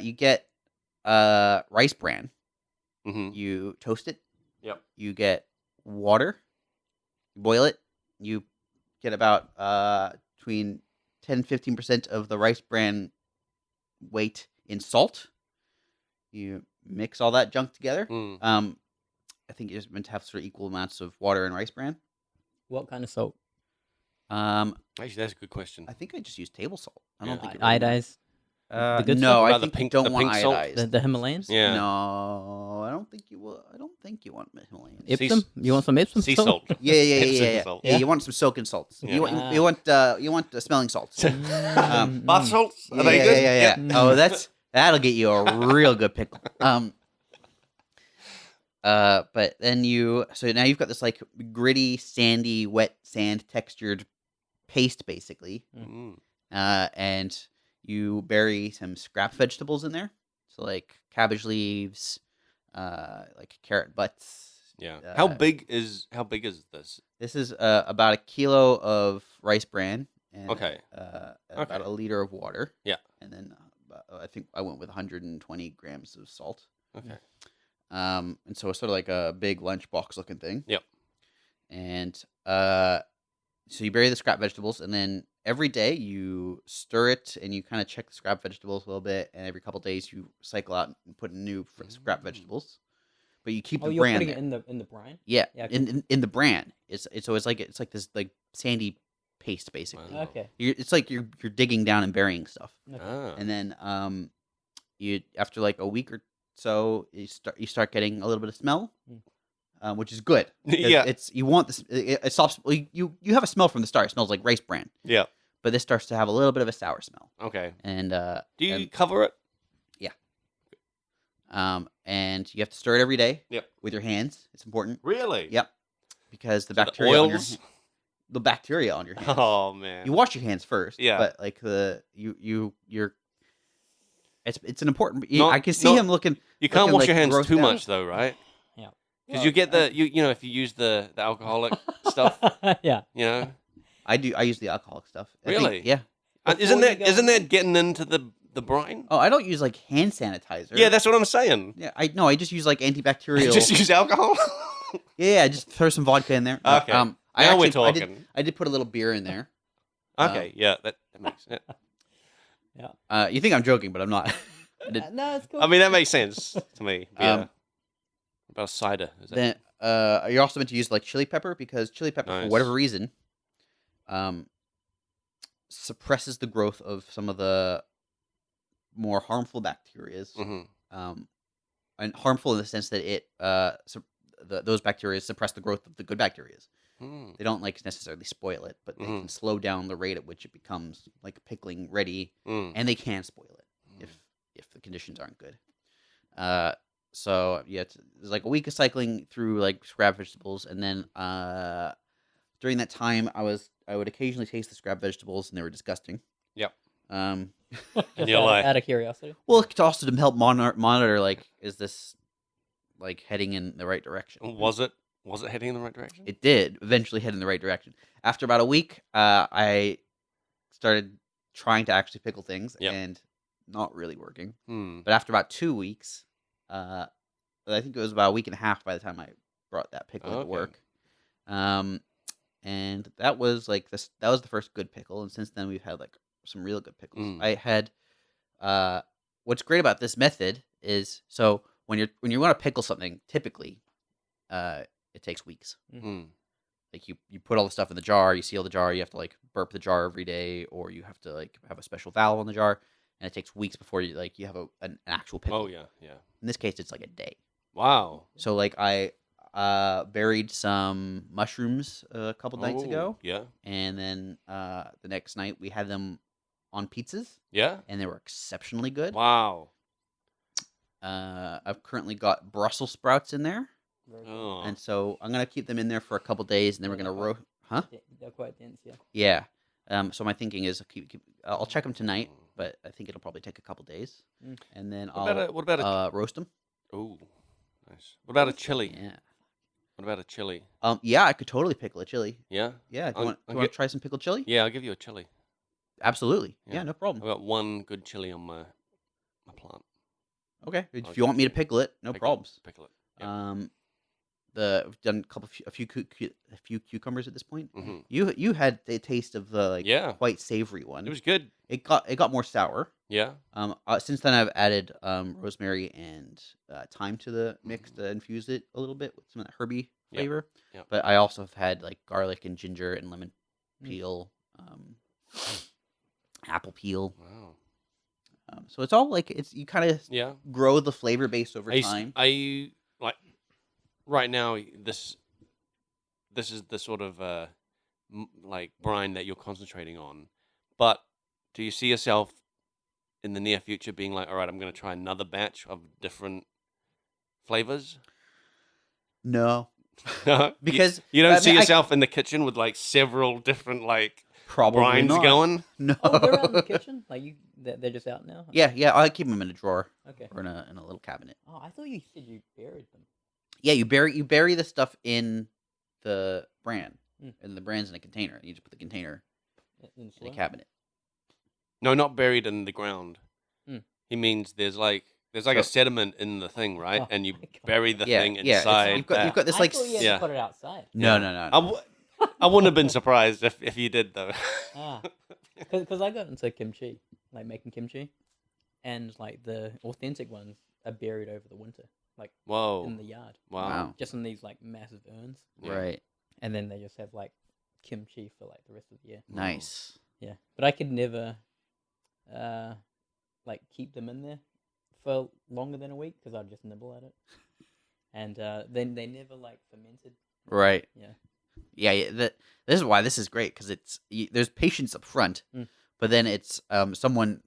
[SPEAKER 2] You get rice bran.
[SPEAKER 1] Hmm.
[SPEAKER 2] You toast it.
[SPEAKER 1] Yep.
[SPEAKER 2] You get water. You boil it. You get about between 10-15% of the rice bran weight in salt. You mix all that junk together.
[SPEAKER 1] Mm.
[SPEAKER 2] I think you're meant to have sort of equal amounts of water and rice bran.
[SPEAKER 3] What kind of salt?
[SPEAKER 1] Actually, that's a good question.
[SPEAKER 2] I think I just use table salt. I
[SPEAKER 1] Yeah.
[SPEAKER 2] don't think it really
[SPEAKER 3] Iodized? The good
[SPEAKER 2] no,
[SPEAKER 3] salt?
[SPEAKER 2] I
[SPEAKER 1] Rather
[SPEAKER 2] think
[SPEAKER 1] pink-
[SPEAKER 2] you
[SPEAKER 1] the
[SPEAKER 2] don't want
[SPEAKER 1] pink salt?
[SPEAKER 2] iodized.
[SPEAKER 3] The Himalayans?
[SPEAKER 1] Yeah.
[SPEAKER 2] No, I don't think you will. I don't think you want Himalayan.
[SPEAKER 1] Sea
[SPEAKER 3] Ipsum? You want some Ipsum
[SPEAKER 1] Sea
[SPEAKER 3] salt?
[SPEAKER 1] salt.
[SPEAKER 2] Yeah.
[SPEAKER 1] Epsom salt.
[SPEAKER 2] Yeah, you want some soaking salts.
[SPEAKER 1] Yeah.
[SPEAKER 2] You want smelling salts.
[SPEAKER 3] Mm,
[SPEAKER 1] Bath salts? Are
[SPEAKER 2] Yeah,
[SPEAKER 1] they
[SPEAKER 2] yeah,
[SPEAKER 1] good?
[SPEAKER 2] yeah.
[SPEAKER 3] Mm.
[SPEAKER 2] Oh, that'll get you a real good pickle. But then so now you've got this like gritty, sandy, wet sand textured paste basically.
[SPEAKER 1] Mm.
[SPEAKER 2] And you bury some scrap vegetables in there. So like cabbage leaves, like carrot butts.
[SPEAKER 1] Yeah.
[SPEAKER 2] Uh,
[SPEAKER 1] How big is this?
[SPEAKER 2] This is about a kilo of rice bran and
[SPEAKER 1] Okay.
[SPEAKER 2] about
[SPEAKER 1] Okay.
[SPEAKER 2] a liter of water.
[SPEAKER 1] Yeah.
[SPEAKER 2] And then I think I went with 120 grams of salt.
[SPEAKER 1] Okay.
[SPEAKER 2] And so it's sort of like a big lunchbox looking thing.
[SPEAKER 1] Yep.
[SPEAKER 2] And so you bury the scrap vegetables, and then every day you stir it, and you kind of check the scrap vegetables a little bit, and every couple days you cycle out and put in new scrap vegetables. But you keep
[SPEAKER 3] Oh,
[SPEAKER 2] the
[SPEAKER 3] you're
[SPEAKER 2] bran
[SPEAKER 3] putting
[SPEAKER 2] there.
[SPEAKER 3] it in the brine?
[SPEAKER 2] Yeah,
[SPEAKER 3] Yeah,
[SPEAKER 2] in the bran. It's like this like sandy paste basically.
[SPEAKER 1] Wow.
[SPEAKER 3] Okay.
[SPEAKER 2] It's like you're digging down and burying stuff,
[SPEAKER 3] Okay.
[SPEAKER 1] Ah.
[SPEAKER 2] and then you after like a week or so you start getting a little bit of smell, which is good. 'Cause
[SPEAKER 1] Yeah.
[SPEAKER 2] it's you want this. It stops. You have a smell from the start. It smells like rice bran,
[SPEAKER 1] Yeah.
[SPEAKER 2] but this starts to have a little bit of a sour smell,
[SPEAKER 1] Okay.
[SPEAKER 2] and
[SPEAKER 1] Do you
[SPEAKER 2] and-
[SPEAKER 1] cover it?
[SPEAKER 2] and you have to stir it every day.
[SPEAKER 1] Yep.
[SPEAKER 2] With your hands, it's important.
[SPEAKER 1] Really?
[SPEAKER 2] Yep. Because the
[SPEAKER 1] So the
[SPEAKER 2] bacteria on your
[SPEAKER 1] oils?
[SPEAKER 2] the bacteria on your hands.
[SPEAKER 1] Oh man.
[SPEAKER 2] You wash your hands first.
[SPEAKER 1] Yeah.
[SPEAKER 2] But like you're. It's an important.
[SPEAKER 1] Not-
[SPEAKER 2] I can see
[SPEAKER 1] not-
[SPEAKER 2] him looking.
[SPEAKER 1] You can't
[SPEAKER 2] looking,
[SPEAKER 1] wash
[SPEAKER 2] like,
[SPEAKER 1] your hands
[SPEAKER 2] grossed
[SPEAKER 1] too
[SPEAKER 2] out.
[SPEAKER 1] much though, right?
[SPEAKER 3] Yeah.
[SPEAKER 1] Because you get the you know if you use the alcoholic stuff,
[SPEAKER 3] Yeah.
[SPEAKER 1] you know.
[SPEAKER 2] I do. I use the alcoholic stuff. I think-
[SPEAKER 1] Really?
[SPEAKER 2] yeah.
[SPEAKER 1] Isn't
[SPEAKER 3] Before you
[SPEAKER 1] that
[SPEAKER 3] go
[SPEAKER 1] isn't
[SPEAKER 3] in
[SPEAKER 1] that getting into the brine?
[SPEAKER 2] Oh, I don't use like hand sanitizer.
[SPEAKER 1] Yeah, that's what I'm saying.
[SPEAKER 2] Yeah, I just use like antibacterial.
[SPEAKER 1] Just use alcohol.
[SPEAKER 2] Yeah, just throw some vodka in there.
[SPEAKER 1] Okay.
[SPEAKER 2] I
[SPEAKER 1] Now
[SPEAKER 2] actually,
[SPEAKER 1] we're talking.
[SPEAKER 2] I did put a little beer in there.
[SPEAKER 1] Okay, yeah, that makes sense.
[SPEAKER 2] You think I'm joking, but I'm not. I did-
[SPEAKER 3] No, it's cool.
[SPEAKER 1] I mean, that makes sense to me. Yeah.
[SPEAKER 2] Um,
[SPEAKER 1] What about a cider? Is that...
[SPEAKER 2] Then you're also meant to use like chili pepper because chili pepper, for
[SPEAKER 1] Nice.
[SPEAKER 2] whatever reason, suppresses the growth of some of the more harmful bacterias.
[SPEAKER 1] Mhm.
[SPEAKER 2] And harmful in the sense that those bacteria suppress the growth of the good bacterias.
[SPEAKER 1] Mm.
[SPEAKER 2] They don't like necessarily spoil it, but they
[SPEAKER 1] Mhm.
[SPEAKER 2] can slow down the rate at which it becomes like pickling ready,
[SPEAKER 1] Mm.
[SPEAKER 2] and they can spoil it if the conditions aren't good. So yeah, it's like a week of cycling through like scrap vegetables, and then during that time, I would occasionally taste the scrap vegetables, and they were disgusting.
[SPEAKER 1] Yep.
[SPEAKER 2] Um,
[SPEAKER 3] Just
[SPEAKER 1] you're like-
[SPEAKER 3] out of curiosity.
[SPEAKER 2] well, it's also to help monitor like, is this like heading in the right direction?
[SPEAKER 1] Was it heading in the right direction?
[SPEAKER 2] It did eventually head in the right direction. After about a week, I started trying to actually pickle things,
[SPEAKER 1] Yep.
[SPEAKER 2] and not really working.
[SPEAKER 1] Hmm.
[SPEAKER 2] But after about 2 weeks, I think it was about a week and a half by the time I brought that pickle
[SPEAKER 1] Okay.
[SPEAKER 2] to work. And that was like this. That was the first good pickle, and since then we've had like some real good pickles.
[SPEAKER 1] Mm.
[SPEAKER 2] I had. What's great about this method is so when you want to pickle something, typically, it takes weeks.
[SPEAKER 1] Mm.
[SPEAKER 2] Like you put all the stuff in the jar, you seal the jar, you have to like burp the jar every day, or you have to like have a special valve on the jar, and it takes weeks before you have an actual pickle.
[SPEAKER 1] Oh yeah, yeah.
[SPEAKER 2] In this case, it's like a day.
[SPEAKER 1] Wow.
[SPEAKER 2] So like I buried some mushrooms a couple nights
[SPEAKER 1] Oh,
[SPEAKER 2] ago,
[SPEAKER 1] Yeah.
[SPEAKER 2] and then the next night we had them on pizzas,
[SPEAKER 1] Yeah.
[SPEAKER 2] and they were exceptionally good.
[SPEAKER 1] Wow.
[SPEAKER 2] I've currently got Brussels sprouts in there,
[SPEAKER 1] Oh.
[SPEAKER 2] and so I'm gonna keep them in there for a couple days, and then we're gonna roast. Huh?
[SPEAKER 3] They're quite dense, yeah.
[SPEAKER 2] Yeah. So my thinking is I'll check them tonight, but I think it'll probably take a couple days,
[SPEAKER 3] Mm.
[SPEAKER 2] and then
[SPEAKER 1] What about
[SPEAKER 2] I'll roast them.
[SPEAKER 1] Oh, nice. What about a chili?
[SPEAKER 2] Yeah.
[SPEAKER 1] What about a chili?
[SPEAKER 2] Yeah, I could totally pickle a chili.
[SPEAKER 1] Yeah.
[SPEAKER 2] Yeah. Do
[SPEAKER 1] I'll-
[SPEAKER 2] you want
[SPEAKER 1] I'll
[SPEAKER 2] to
[SPEAKER 1] get-
[SPEAKER 2] try some pickled chili?
[SPEAKER 1] Yeah, I'll give you a chili.
[SPEAKER 2] Absolutely.
[SPEAKER 1] Yeah.
[SPEAKER 2] Yeah, no
[SPEAKER 1] I've
[SPEAKER 2] problem.
[SPEAKER 1] got one good chili on my plant.
[SPEAKER 2] Okay.
[SPEAKER 1] I'll
[SPEAKER 2] If you want me to
[SPEAKER 1] get-
[SPEAKER 2] pickle it, no
[SPEAKER 1] Pickle-
[SPEAKER 2] problems.
[SPEAKER 1] Pickle it. Yeah.
[SPEAKER 2] I've done a few cucumbers at this point.
[SPEAKER 1] Mhm.
[SPEAKER 2] You had the taste of the like
[SPEAKER 1] Yeah.
[SPEAKER 2] quite savory one.
[SPEAKER 1] It was good.
[SPEAKER 2] It got more sour.
[SPEAKER 1] Yeah.
[SPEAKER 2] Since then I've added rosemary and thyme to the mix to infuse it a little bit with some of that herby
[SPEAKER 1] Yep.
[SPEAKER 2] flavor.
[SPEAKER 1] Yep.
[SPEAKER 2] But I also have had like garlic and ginger and lemon
[SPEAKER 3] Mm.
[SPEAKER 2] peel, apple peel.
[SPEAKER 1] Wow.
[SPEAKER 2] So it's all like you kind of
[SPEAKER 1] Yeah.
[SPEAKER 2] grow the flavor base over time.
[SPEAKER 1] Are you like right now? This is the sort of like brine that you're concentrating on. But do you see yourself in the near future being like, all right, I'm going to try another batch of different flavors?
[SPEAKER 2] No,
[SPEAKER 1] You-
[SPEAKER 2] because
[SPEAKER 1] you don't
[SPEAKER 2] I
[SPEAKER 1] see
[SPEAKER 2] mean, I-
[SPEAKER 1] yourself in the kitchen with like several different like
[SPEAKER 2] probably
[SPEAKER 1] brines
[SPEAKER 2] not.
[SPEAKER 1] going.
[SPEAKER 2] No.
[SPEAKER 3] Oh, they're out in the kitchen? Like they're just out now?
[SPEAKER 2] Yeah, I keep them in a drawer
[SPEAKER 3] Okay.
[SPEAKER 2] or in a little cabinet.
[SPEAKER 3] Oh, I thought you said you buried them.
[SPEAKER 2] Yeah, you bury the stuff in the bran,
[SPEAKER 3] Mm.
[SPEAKER 2] and the bran's in a container. And you just put the container
[SPEAKER 3] In
[SPEAKER 2] in a
[SPEAKER 3] soil?
[SPEAKER 2] cabinet.
[SPEAKER 1] No, not buried in the ground.
[SPEAKER 3] Mm.
[SPEAKER 1] He means there's like a
[SPEAKER 2] So-
[SPEAKER 1] sediment in the thing, right?
[SPEAKER 3] Oh
[SPEAKER 1] And you
[SPEAKER 3] my God.
[SPEAKER 1] bury the
[SPEAKER 2] Yeah,
[SPEAKER 1] thing
[SPEAKER 2] yeah, it's-
[SPEAKER 1] inside.
[SPEAKER 2] you've got
[SPEAKER 1] that.
[SPEAKER 2] this
[SPEAKER 3] I
[SPEAKER 2] like
[SPEAKER 3] thought you had
[SPEAKER 1] Yeah.
[SPEAKER 3] to put it outside.
[SPEAKER 2] no,
[SPEAKER 1] Yeah.
[SPEAKER 2] no, no, no.
[SPEAKER 1] I wouldn't have been surprised if you did though.
[SPEAKER 3] Ah, because I got into kimchi, like making kimchi, and like the authentic ones are buried over the winter, like
[SPEAKER 1] Whoa!
[SPEAKER 3] in the yard,
[SPEAKER 1] Wow!
[SPEAKER 2] Wow.
[SPEAKER 3] just in these like massive urns,
[SPEAKER 1] Yeah.
[SPEAKER 2] Right.
[SPEAKER 3] and then they just have like kimchi for like the rest of the year.
[SPEAKER 2] Nice.
[SPEAKER 3] Yeah, but I could never, like keep them in there for longer than a week because I'd just nibble at it, and then they never like fermented.
[SPEAKER 2] Right.
[SPEAKER 3] Yeah.
[SPEAKER 2] Yeah. This is why this is great because there's patience up front,
[SPEAKER 3] Mm.
[SPEAKER 2] but then it's someone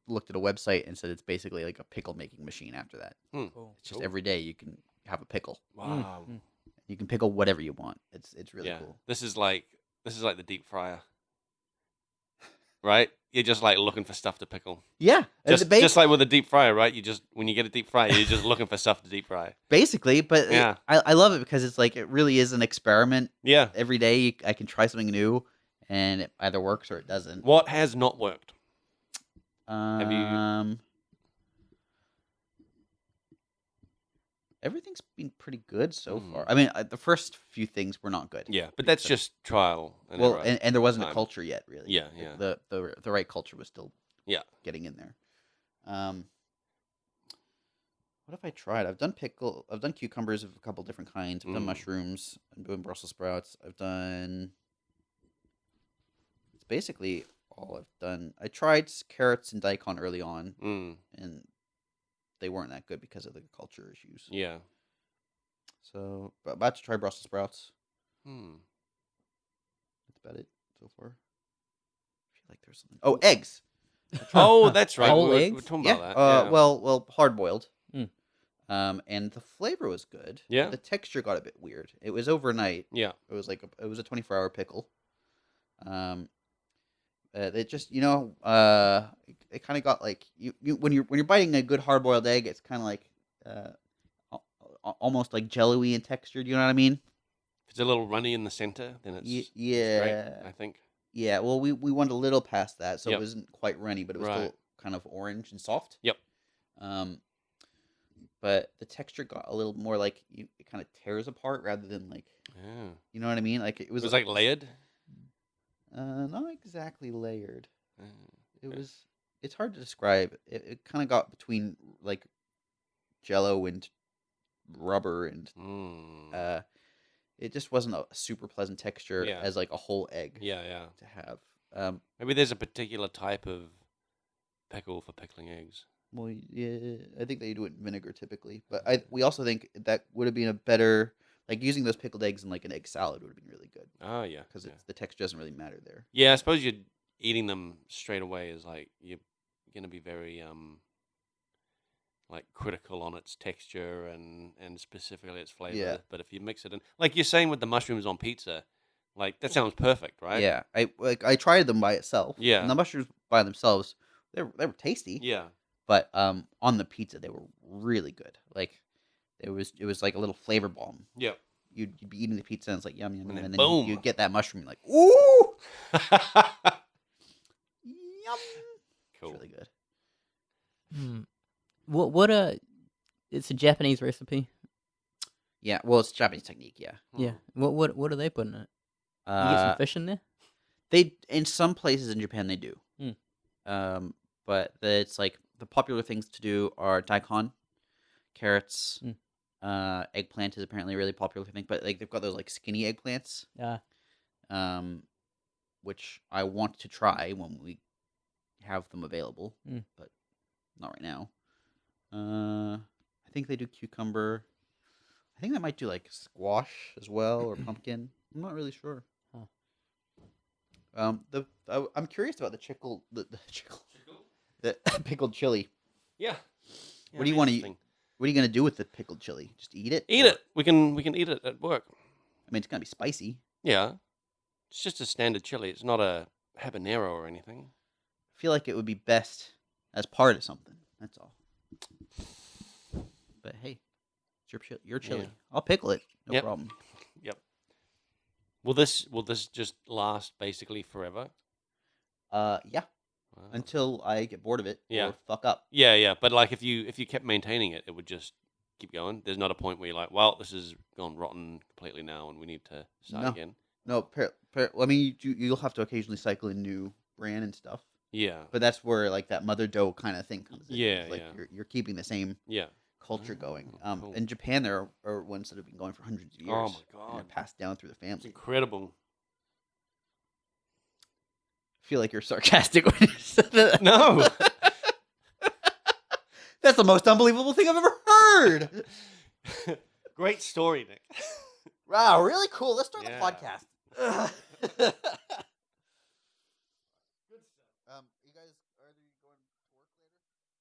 [SPEAKER 2] looked at a website and said it's basically like a pickle making machine. After that,
[SPEAKER 3] Cool.
[SPEAKER 2] it's just
[SPEAKER 1] Cool.
[SPEAKER 2] every day you can have a pickle.
[SPEAKER 1] Wow!
[SPEAKER 3] Mm.
[SPEAKER 2] You can pickle whatever you want. It's really
[SPEAKER 1] Yeah,
[SPEAKER 2] cool.
[SPEAKER 1] this is like this is like the deep fryer, right? You're just like looking for stuff to pickle.
[SPEAKER 2] Yeah,
[SPEAKER 1] Just like with a deep fryer, right? When you get a deep fryer, you're just looking for stuff to deep fry.
[SPEAKER 2] basically. But
[SPEAKER 1] Yeah.
[SPEAKER 2] I love it because it's like it really is an experiment.
[SPEAKER 1] Yeah.
[SPEAKER 2] Every day I can try something new, and it either works or it doesn't.
[SPEAKER 1] What has not worked?
[SPEAKER 2] Um, everything's been pretty good so far. I mean, the first few things were not good.
[SPEAKER 1] Yeah, but that's just trial.
[SPEAKER 2] Well,
[SPEAKER 1] error.
[SPEAKER 2] and there wasn't a
[SPEAKER 1] time.
[SPEAKER 2] culture yet, really.
[SPEAKER 1] Yeah, yeah.
[SPEAKER 2] The right culture was still getting in there. What have I tried? I've done cucumbers of a couple different kinds. I've done mushrooms. I'm doing Brussels sprouts. It's basically all I've done. I tried carrots and daikon early on, and they weren't that good because of the culture issues.
[SPEAKER 1] Yeah.
[SPEAKER 2] So, but about to try Brussels sprouts. That's about it so far. I feel like there's something. Oh, eggs.
[SPEAKER 1] Oh, that's right.
[SPEAKER 3] Whole
[SPEAKER 1] We're
[SPEAKER 3] eggs?
[SPEAKER 1] talking
[SPEAKER 2] Yeah.
[SPEAKER 1] about that.
[SPEAKER 2] Well, hard boiled. And the flavor was good.
[SPEAKER 1] Yeah.
[SPEAKER 2] The texture got a bit weird. It was overnight.
[SPEAKER 1] Yeah.
[SPEAKER 2] It was like it was a 24-hour pickle. It just it kind of got like you when you're biting a good hard boiled egg, it's kind of like almost like jello-y in texture. Do you know what I mean?
[SPEAKER 1] If it's a little runny in the center, then it's
[SPEAKER 2] yeah.
[SPEAKER 1] great, I think.
[SPEAKER 2] Yeah. Well, we went a little past that, so
[SPEAKER 1] Yep.
[SPEAKER 2] it wasn't quite runny, but it was still kind of orange and soft.
[SPEAKER 1] Yep.
[SPEAKER 2] But the texture got a little more like it kind of tears apart rather than like you know what I mean? Like it was
[SPEAKER 1] like layered.
[SPEAKER 2] Not exactly layered. It's hard to describe. It kind of got between like jello and rubber, and it just wasn't a super pleasant texture as like a whole egg.
[SPEAKER 1] Yeah.
[SPEAKER 2] To have.
[SPEAKER 1] Maybe there's a particular type of pickle for pickling eggs.
[SPEAKER 2] Well, yeah, I think they do it in vinegar typically, but we also think that would have been a better, like using those pickled eggs in like an egg salad would have been really good.
[SPEAKER 1] Oh yeah,
[SPEAKER 2] because the texture doesn't really matter there.
[SPEAKER 1] Yeah, I suppose you're eating them straight away is like you're gonna be very like critical on its texture and specifically its flavor.
[SPEAKER 2] Yeah.
[SPEAKER 1] But if you mix it in, like you're saying with the mushrooms on pizza, like that sounds perfect, right?
[SPEAKER 2] Yeah, I tried them by itself.
[SPEAKER 1] Yeah.
[SPEAKER 2] And the mushrooms by themselves, they were tasty.
[SPEAKER 1] Yeah.
[SPEAKER 2] But on the pizza they were really good. Like it was like a little flavor bomb.
[SPEAKER 1] Yeah.
[SPEAKER 2] You'd be eating the pizza and it's like yum yum,
[SPEAKER 1] And
[SPEAKER 2] and
[SPEAKER 1] then
[SPEAKER 2] then
[SPEAKER 1] boom.
[SPEAKER 2] you get that mushroom, you're like ooh, yum.
[SPEAKER 1] Cool.
[SPEAKER 2] It's really good.
[SPEAKER 3] It's a Japanese recipe.
[SPEAKER 2] Yeah, well, it's Japanese technique. Yeah.
[SPEAKER 3] Yeah. What do they put in it? You get some fish in there?
[SPEAKER 2] They in some places in Japan they do. But it's like the popular things to do are daikon, carrots, eggplant is apparently a really popular thing. But like they've got those like skinny eggplants, which I want to try when we have them available, but not right now. I think they do cucumber. I think they might do like squash as well or pumpkin. I'm not really sure. I'm curious about the the pickled chili.
[SPEAKER 1] Yeah.
[SPEAKER 2] What do you want to eat? What are you gonna do with the pickled chili? Just eat it?
[SPEAKER 1] Eat it. We can eat it at work.
[SPEAKER 2] I mean, it's gonna be spicy.
[SPEAKER 1] Yeah. It's just a standard chili. It's not a habanero or anything.
[SPEAKER 2] I feel like it would be best as part of something. That's all. But hey, it's your chili.
[SPEAKER 1] Yeah.
[SPEAKER 2] I'll pickle it. No
[SPEAKER 1] Yep.
[SPEAKER 2] problem.
[SPEAKER 1] Yep. Will this just last basically forever?
[SPEAKER 2] Yeah.
[SPEAKER 1] Wow.
[SPEAKER 2] Until I get bored of it
[SPEAKER 1] Yeah.
[SPEAKER 2] or fuck up.
[SPEAKER 1] Yeah. But like if you kept maintaining it, it would just keep going. There's not a point where you're like, well, this has gone rotten completely now, and we need to start again.
[SPEAKER 2] No, I mean, you'll have to occasionally cycle in new bran and stuff.
[SPEAKER 1] Yeah.
[SPEAKER 2] But that's where like that mother dough kind of thing comes in.
[SPEAKER 1] Yeah,
[SPEAKER 2] It's like
[SPEAKER 1] yeah.
[SPEAKER 2] you're keeping the same
[SPEAKER 1] Yeah.
[SPEAKER 2] culture going.
[SPEAKER 1] Cool.
[SPEAKER 2] In Japan, there are ones that have been going for hundreds of years.
[SPEAKER 1] Oh my
[SPEAKER 2] And
[SPEAKER 1] God.
[SPEAKER 2] they're passed down through the
[SPEAKER 1] It's
[SPEAKER 2] family.
[SPEAKER 1] incredible.
[SPEAKER 2] I feel like you're sarcastic when you said that.
[SPEAKER 1] No.
[SPEAKER 2] That's the most unbelievable thing I've ever heard.
[SPEAKER 1] Great story, Nick.
[SPEAKER 2] Wow, really cool. Let's start
[SPEAKER 1] Yeah.
[SPEAKER 2] the podcast.